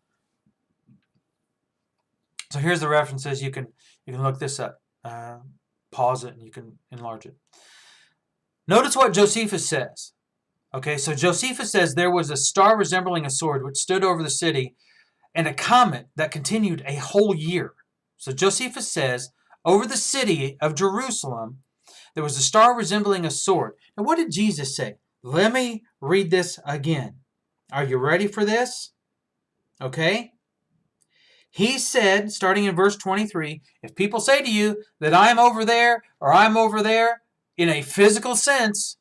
So here's the references. You can look this up. Pause it and you can enlarge it. Notice what Josephus says. Okay, so Josephus says there was a star resembling a sword which stood over the city and a comet that continued a whole year. So Josephus says over the city of Jerusalem there was a star resembling a sword. Now what did Jesus say? Let me read this again. Are you ready for this? Okay. He said, starting in verse 23, if people say to you that I'm over there or I'm over there in a physical sense,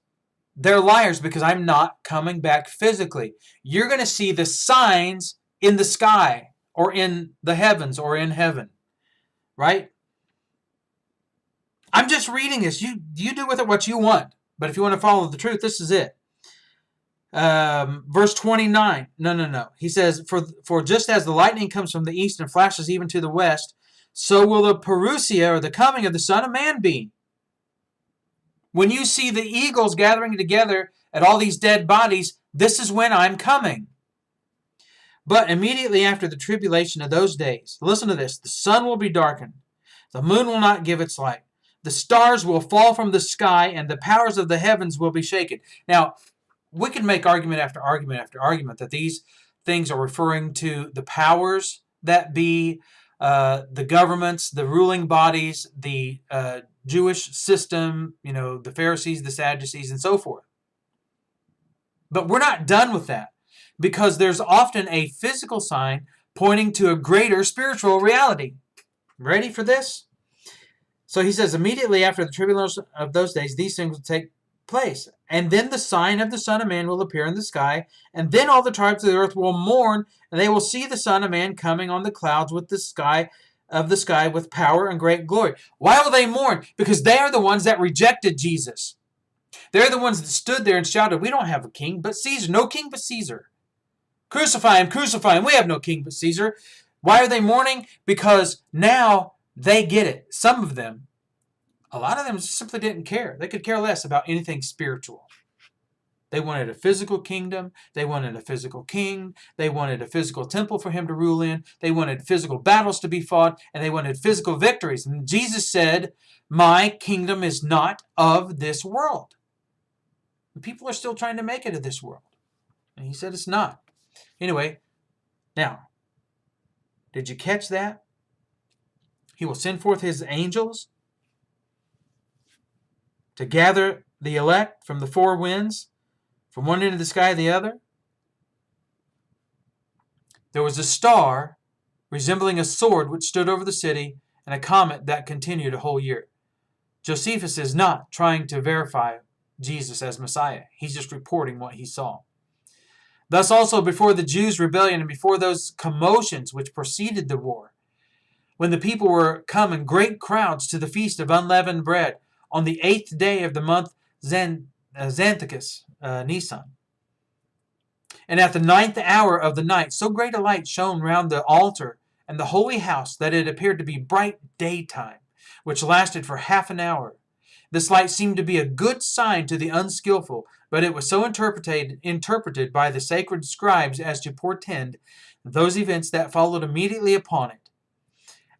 they're liars because I'm not coming back physically. You're going to see the signs in the sky or in the heavens or in heaven. Right? I'm just reading this. You do with it what you want. But if you want to follow the truth, this is it. Verse 29. No. He says, for just as the lightning comes from the east and flashes even to the west, so will the parousia or the coming of the Son of Man be. When you see the eagles gathering together at all these dead bodies, this is when I'm coming. But immediately after the tribulation of those days, listen to this, the sun will be darkened, the moon will not give its light, the stars will fall from the sky, and the powers of the heavens will be shaken. Now, we can make argument after argument after argument that these things are referring to the powers that be, the governments, the ruling bodies, the Jewish system, the Pharisees, the Sadducees, and so forth. But we're not done with that because there's often a physical sign pointing to a greater spiritual reality. Ready for this? So he says, immediately after the tribulation of those days, these things will take place. And then the sign of the Son of Man will appear in the sky, and then all the tribes of the earth will mourn, and they will see the Son of Man coming on the clouds with the sky with power and great glory. Why will they mourn? Because they are the ones that rejected Jesus. They're the ones that stood there and shouted, we don't have a king but Caesar. No king but Caesar. Crucify him, crucify him. We have no king but Caesar. Why are they mourning? Because now they get it. Some of them, a lot of them simply didn't care. They could care less about anything spiritual. They wanted a physical kingdom. They wanted a physical king. They wanted a physical temple for him to rule in. They wanted physical battles to be fought. And they wanted physical victories. And Jesus said, my kingdom is not of this world. And people are still trying to make it of this world. And he said it's not. Anyway, now, did you catch that? He will send forth his angels to gather the elect from the four winds, from one end of the sky to the other. There was a star resembling a sword which stood over the city, and a comet that continued a whole year. Josephus is not trying to verify Jesus as Messiah. He's just reporting what he saw. Thus also before the Jews' rebellion and before those commotions which preceded the war, when the people were come in great crowds to the feast of unleavened bread, on the 8th day of the month Xanthicus, Nisan. And at the 9th hour of the night, so great a light shone round the altar and the holy house that it appeared to be bright daytime, which lasted for half an hour. This light seemed to be a good sign to the unskillful, but it was so interpreted by the sacred scribes as to portend those events that followed immediately upon it.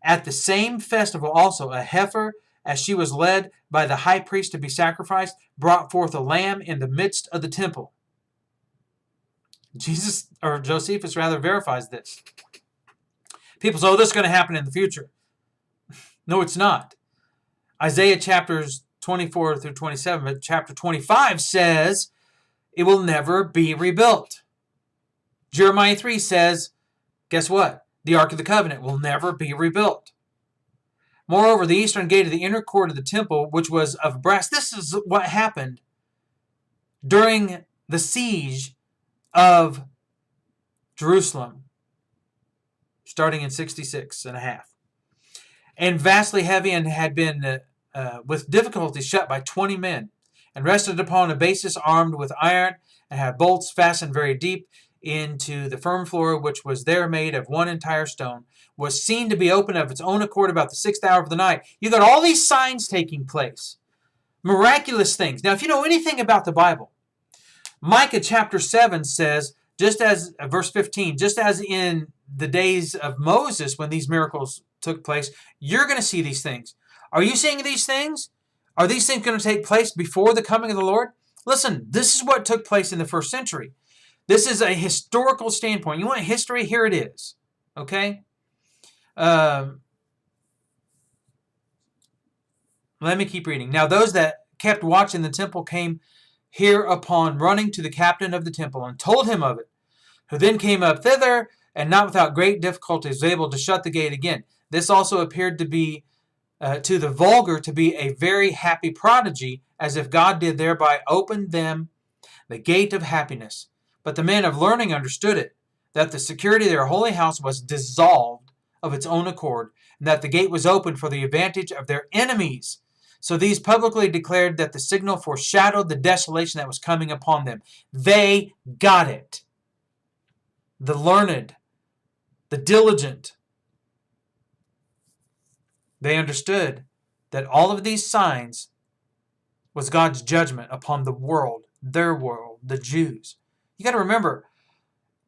At the same festival also, a heifer, as she was led by the high priest to be sacrificed, brought forth a lamb in the midst of the temple. Josephus rather verifies this. People say, oh, this is going to happen in the future. No, it's not. Isaiah chapters 24 through 27, but chapter 25 says it will never be rebuilt. Jeremiah 3 says, guess what? The Ark of the Covenant will never be rebuilt. Moreover, the eastern gate of the inner court of the temple, which was of brass, this is what happened during the siege of Jerusalem, starting in 66 and a half, and vastly heavy, and had been with difficulty shut by 20 men, and rested upon a basis armed with iron, and had bolts fastened very deep into the firm floor, which was there made of one entire stone, was seen to be open of its own accord about the 6th hour of the night. You got all these signs taking place, miraculous things. Now, if you know anything about the Bible, Micah chapter 7 says, just as, verse 15, just as in the days of Moses when these miracles took place, you're going to see these things. Are you seeing these things? Are these things going to take place before the coming of the Lord? Listen, this is what took place in the first century. This is a historical standpoint. You want history? Here it is. Okay? Let me keep reading. Now those that kept watch in the temple came hereupon running to the captain of the temple and told him of it, who then came up thither, and not without great difficulty was able to shut the gate again. This also appeared to be to the vulgar to be a very happy prodigy, as if God did thereby open them the gate of happiness. But the men of learning understood it, that the security of their holy house was dissolved of its own accord, and that the gate was opened for the advantage of their enemies. So these publicly declared that the signal foreshadowed the desolation that was coming upon them. They got it. The learned, the diligent, they understood that all of these signs was God's judgment upon the world, their world, the Jews. You got to remember,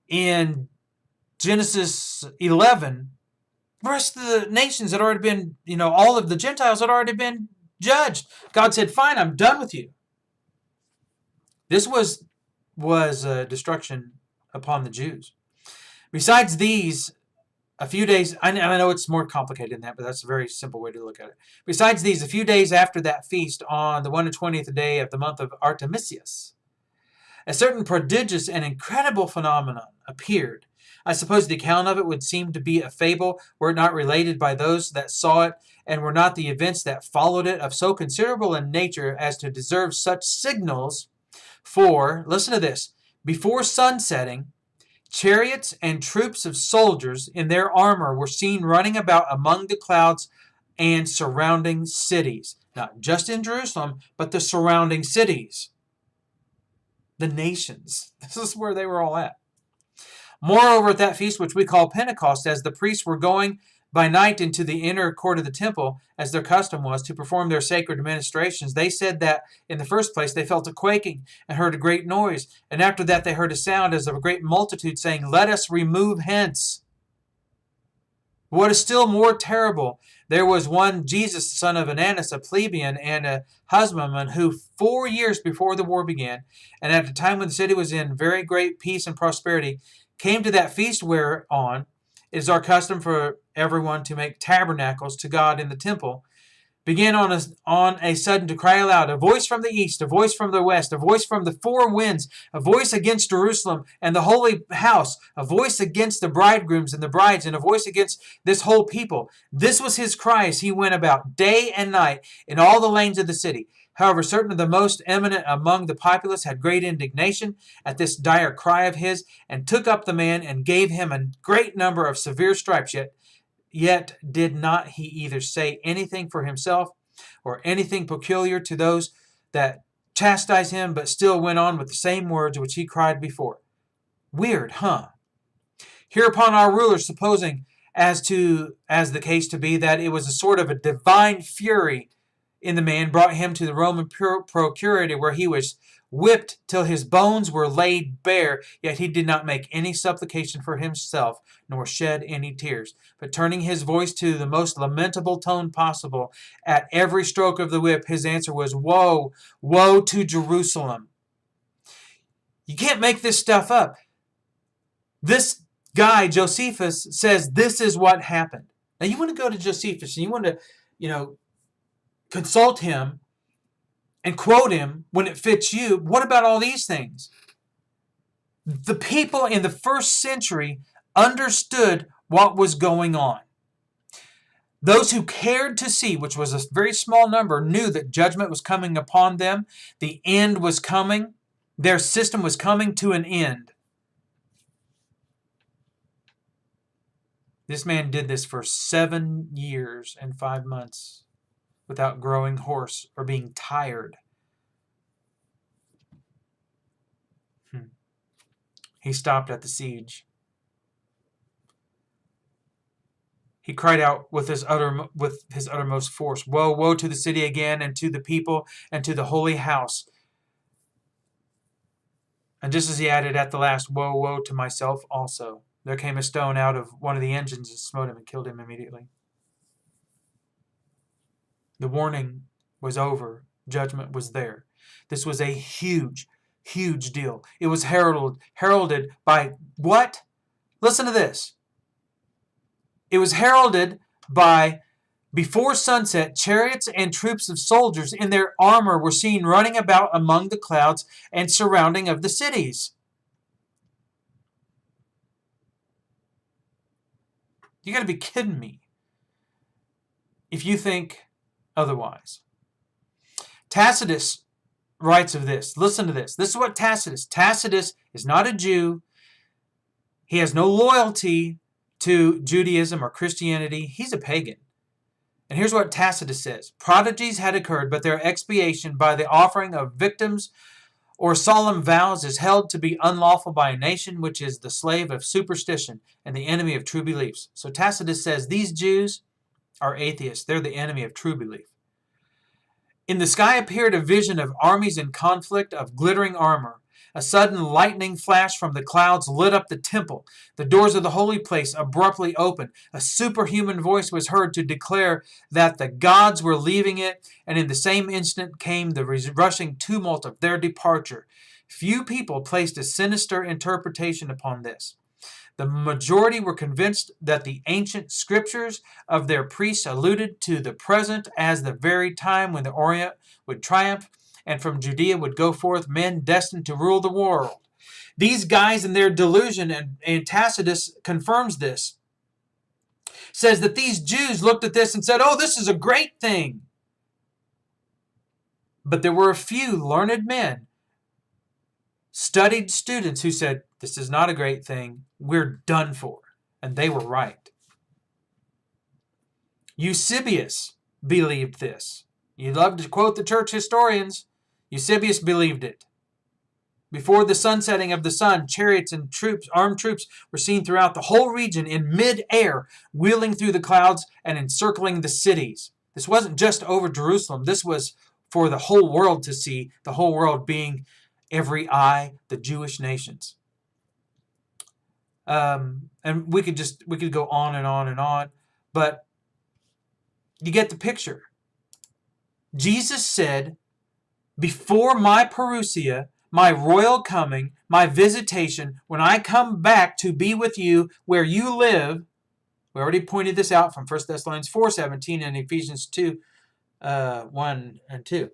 in Genesis 11, the rest of the nations had already been, all of the Gentiles had already been judged. God said, fine, I'm done with you. This was destruction upon the Jews. Besides these, a few days, I know it's more complicated than that, but that's a very simple way to look at it. Besides these, a few days after that feast, on the 120th day of the month of Artemisius, a certain prodigious and incredible phenomenon appeared. I suppose the account of it would seem to be a fable, were it not related by those that saw it, and were not the events that followed it of so considerable in nature as to deserve such signals. For, listen to this, before sunsetting, chariots and troops of soldiers in their armor were seen running about among the clouds and surrounding cities. Not just in Jerusalem, but the surrounding cities. The nations. This is where they were all at. Moreover, at that feast, which we call Pentecost, as the priests were going by night into the inner court of the temple, as their custom was, to perform their sacred ministrations, they said that, in the first place, they felt a quaking and heard a great noise. And after that they heard a sound as of a great multitude, saying, Let us remove hence. What is still more terrible, there was one Jesus, the son of Ananus, a plebeian and a husbandman, who 4 years before the war began, and at the time when the city was in very great peace and prosperity, came to that feast whereon it is our custom for everyone to make tabernacles to God in the temple, began on a sudden to cry aloud, a voice from the east, a voice from the west, a voice from the four winds, a voice against Jerusalem and the holy house, a voice against the bridegrooms and the brides, and a voice against this whole people. This was his cry as he went about day and night in all the lanes of the city. However, certain of the most eminent among the populace had great indignation at this dire cry of his, and took up the man and gave him a great number of severe stripes, yet did not he either say anything for himself or anything peculiar to those that chastise him, but still went on with the same words which he cried before. Weird, huh? Hereupon our rulers, supposing as the case to be that it was a sort of a divine fury in the man, brought him to the Roman procurator, where he was whipped till his bones were laid bare. Yet he did not make any supplication for himself, nor shed any tears, but turning his voice to the most lamentable tone possible, at every stroke of the whip, his answer was, Woe, woe to Jerusalem. You can't make this stuff up. This guy, Josephus, says this is what happened. Now you want to go to Josephus and you want to, consult him and quote him when it fits you. What about all these things? The people in the first century understood what was going on. Those who cared to see, which was a very small number, knew that judgment was coming upon them. The end was coming. Their system was coming to an end. This man did this for 7 years and 5 months without growing hoarse or being tired. He stopped at the siege. He cried out with his uttermost force, Woe, woe to the city again, and to the people, and to the holy house. And just as he added at the last, Woe, woe to myself also, there came a stone out of one of the engines and smote him and killed him immediately. The warning was over. Judgment was there. This was a huge, huge deal. It was heralded by what? Listen to this. It was heralded by, before sunset, chariots and troops of soldiers in their armor were seen running about among the clouds and surrounding of the cities. You got to be kidding me if you think otherwise. Tacitus writes of this. Listen to this. This is what Tacitus is not a Jew. He has no loyalty to Judaism or Christianity. He's a pagan. And here's what Tacitus says. Prodigies had occurred, but their expiation by the offering of victims or solemn vows is held to be unlawful by a nation which is the slave of superstition and the enemy of true beliefs. So Tacitus says these Jews are atheists. They're the enemy of true belief. In the sky appeared a vision of armies in conflict, of glittering armor. A sudden lightning flash from the clouds lit up the temple. The doors of the holy place abruptly opened. A superhuman voice was heard to declare that the gods were leaving it, and in the same instant came the rushing tumult of their departure. Few people placed a sinister interpretation upon this. The majority were convinced that the ancient scriptures of their priests alluded to the present as the very time when the Orient would triumph, and from Judea would go forth men destined to rule the world. These guys in their delusion, and Tacitus confirms this, says that these Jews looked at this and said, oh, this is a great thing. But there were a few learned men, studied students who said, this is not a great thing. We're done for. And they were right. Eusebius believed this. You love to quote the church historians. Eusebius believed it. Before the sunsetting of the sun, chariots and armed troops were seen throughout the whole region in mid-air, wheeling through the clouds and encircling the cities. This wasn't just over Jerusalem. This was for the whole world to see, the whole world being every eye, the Jewish nations. And we could go on and on and on, but you get the picture. Jesus said, before my parousia, my royal coming, my visitation, when I come back to be with you where you live, we already pointed this out from 1 Thessalonians 4:17 and Ephesians 2, 1 and 2.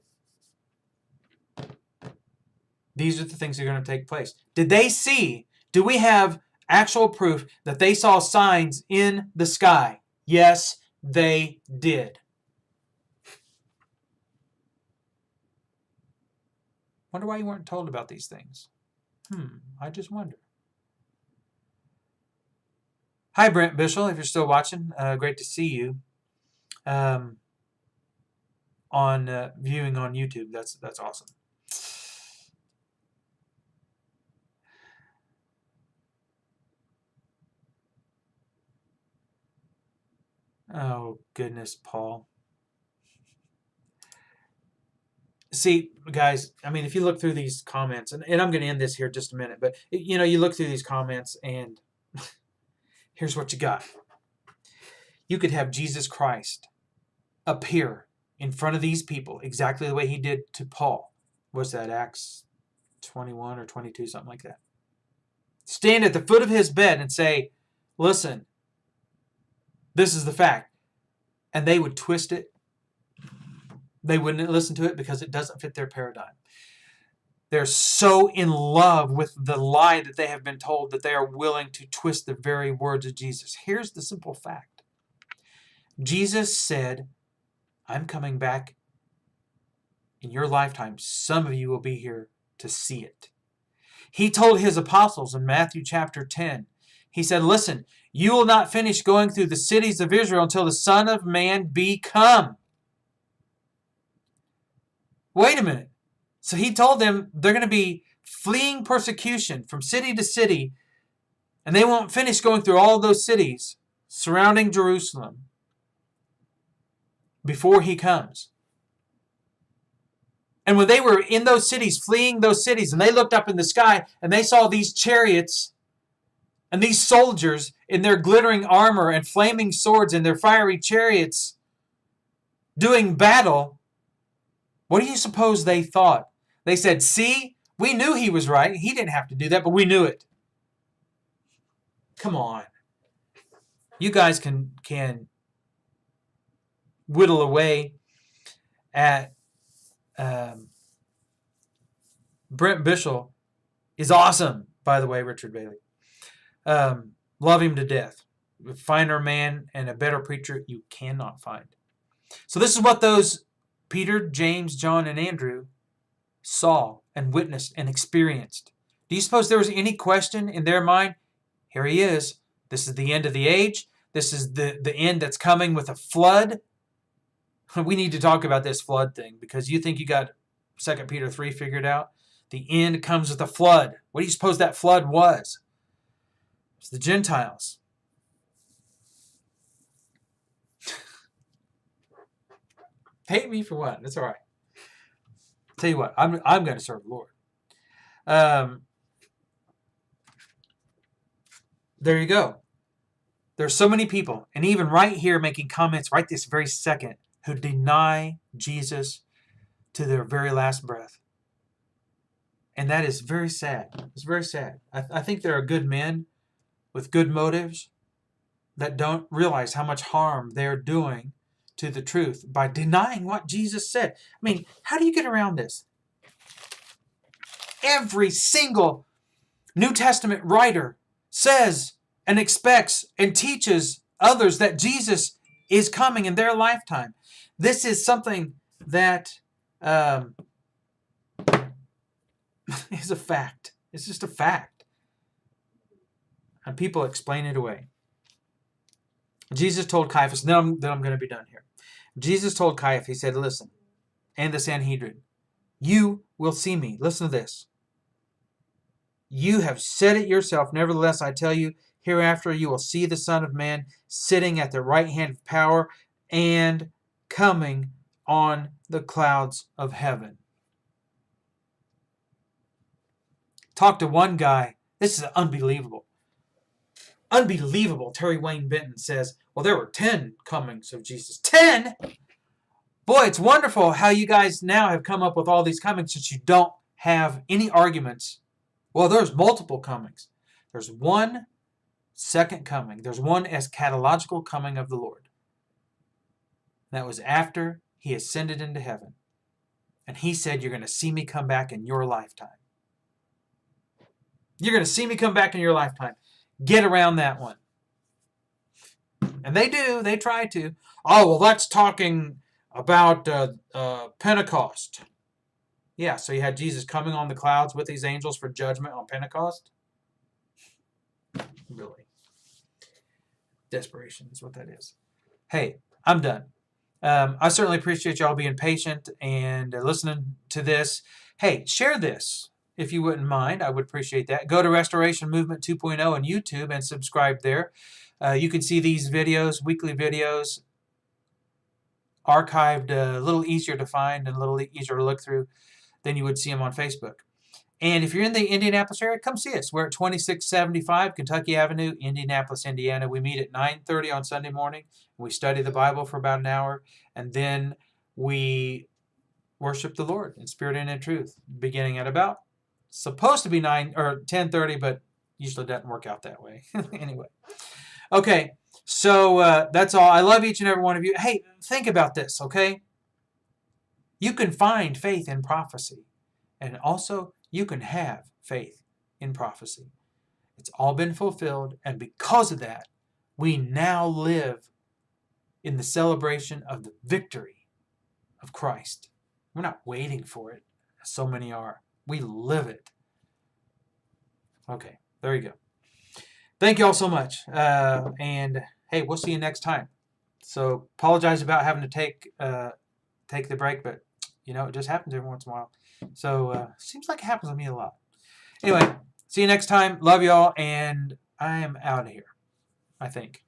These are the things that are going to take place. Did they see? Do we have actual proof that they saw signs in the sky? Yes, they did. Wonder why you weren't told about these things. I just wonder. Hi, Brent Bishel, if you're still watching. Great to see you on viewing on YouTube. That's awesome. Oh, goodness, Paul. See, guys, I mean, if you look through these comments, and I'm going to end this here in just a minute, but, you know, you look through these comments, and here's what you got. You could have Jesus Christ appear in front of these people exactly the way he did to Paul. Was that Acts 21 or 22, something like that? Stand at the foot of his bed and say, listen, this is the fact. And they would twist it. They wouldn't listen to it because it doesn't fit their paradigm. They're so in love with the lie that they have been told that they are willing to twist the very words of Jesus. Here's the simple fact. Jesus said, I'm coming back in your lifetime. Some of you will be here to see it. He told his apostles in Matthew chapter 10, he said, listen, you will not finish going through the cities of Israel until the Son of Man be come. Wait a minute. So he told them they're going to be fleeing persecution from city to city, and they won't finish going through all those cities surrounding Jerusalem before he comes. And when they were in those cities, fleeing those cities, and they looked up in the sky and they saw these chariots and these soldiers in their glittering armor and flaming swords and their fiery chariots doing battle, what do you suppose they thought? They said, see, we knew he was right. He didn't have to do that, but we knew it. Come on. You guys can whittle away at Brent Bishop is awesome, by the way, Richard Bailey. Love him to death. A finer man and a better preacher you cannot find. So this is what those Peter, James, John, and Andrew saw and witnessed and experienced. Do you suppose there was any question in their mind? Here he is. This is the end of the age. This is the end that's coming with a flood. We need to talk about this flood thing because you think you got 2 Peter 3 figured out. The end comes with a flood. What do you suppose that flood was? It's the Gentiles. Hate me for what? That's all right. Tell you what, I'm going to serve the Lord. There you go. There's so many people, and even right here making comments right this very second, who deny Jesus to their very last breath. And that is very sad. It's very sad. I think there are good men with good motives that don't realize how much harm they're doing to the truth by denying what Jesus said. I mean, how do you get around this? Every single New Testament writer says and expects and teaches others that Jesus is coming in their lifetime. This is something that is a fact. It's just a fact. And people explain it away. Jesus told Caiaphas, then I'm going to be done here. Jesus told Caiaphas, he said, listen, and the Sanhedrin, you will see me. Listen to this. You have said it yourself. Nevertheless, I tell you, hereafter you will see the Son of Man sitting at the right hand of power and coming on the clouds of heaven. Talk to one guy. This is unbelievable. Unbelievable. Terry Wayne Benton says, well, there were 10 comings of Jesus. 10? Boy, it's wonderful how you guys now have come up with all these comings since you don't have any arguments. Well, there's multiple comings. There's one second coming. There's one eschatological coming of the Lord. That was after he ascended into heaven. And he said, you're going to see me come back in your lifetime. You're going to see me come back in your lifetime. Get around that one. And they do. They try to. Oh, well, that's talking about Pentecost. Yeah, so you had Jesus coming on the clouds with these angels for judgment on Pentecost? Really. Desperation is what that is. Hey, I'm done. I certainly appreciate y'all being patient and listening to this. Hey, share this if you wouldn't mind. I would appreciate that. Go to Restoration Movement 2.0 on YouTube and subscribe there. You can see these videos, weekly videos, archived a little easier to find and a little easier to look through than you would see them on Facebook. And if you're in the Indianapolis area, come see us. We're at 2675 Kentucky Avenue, Indianapolis, Indiana. We meet at 9:30 on Sunday morning. We study the Bible for about an hour, and then we worship the Lord in spirit and in truth, beginning at about supposed to be 9 or 10:30, but usually doesn't work out that way. Anyway, okay. So that's all. I love each and every one of you. Hey, think about this, okay? You can find faith in prophecy, and also you can have faith in prophecy. It's all been fulfilled, and because of that, we now live in the celebration of the victory of Christ. We're not waiting for it, as so many are. We live it. Okay, there you go. Thank you all so much. And hey, we'll see you next time. So apologize about having to take the break, but it just happens every once in a while. So seems like it happens to me a lot. Anyway, see you next time. Love y'all, and I am out of here, I think.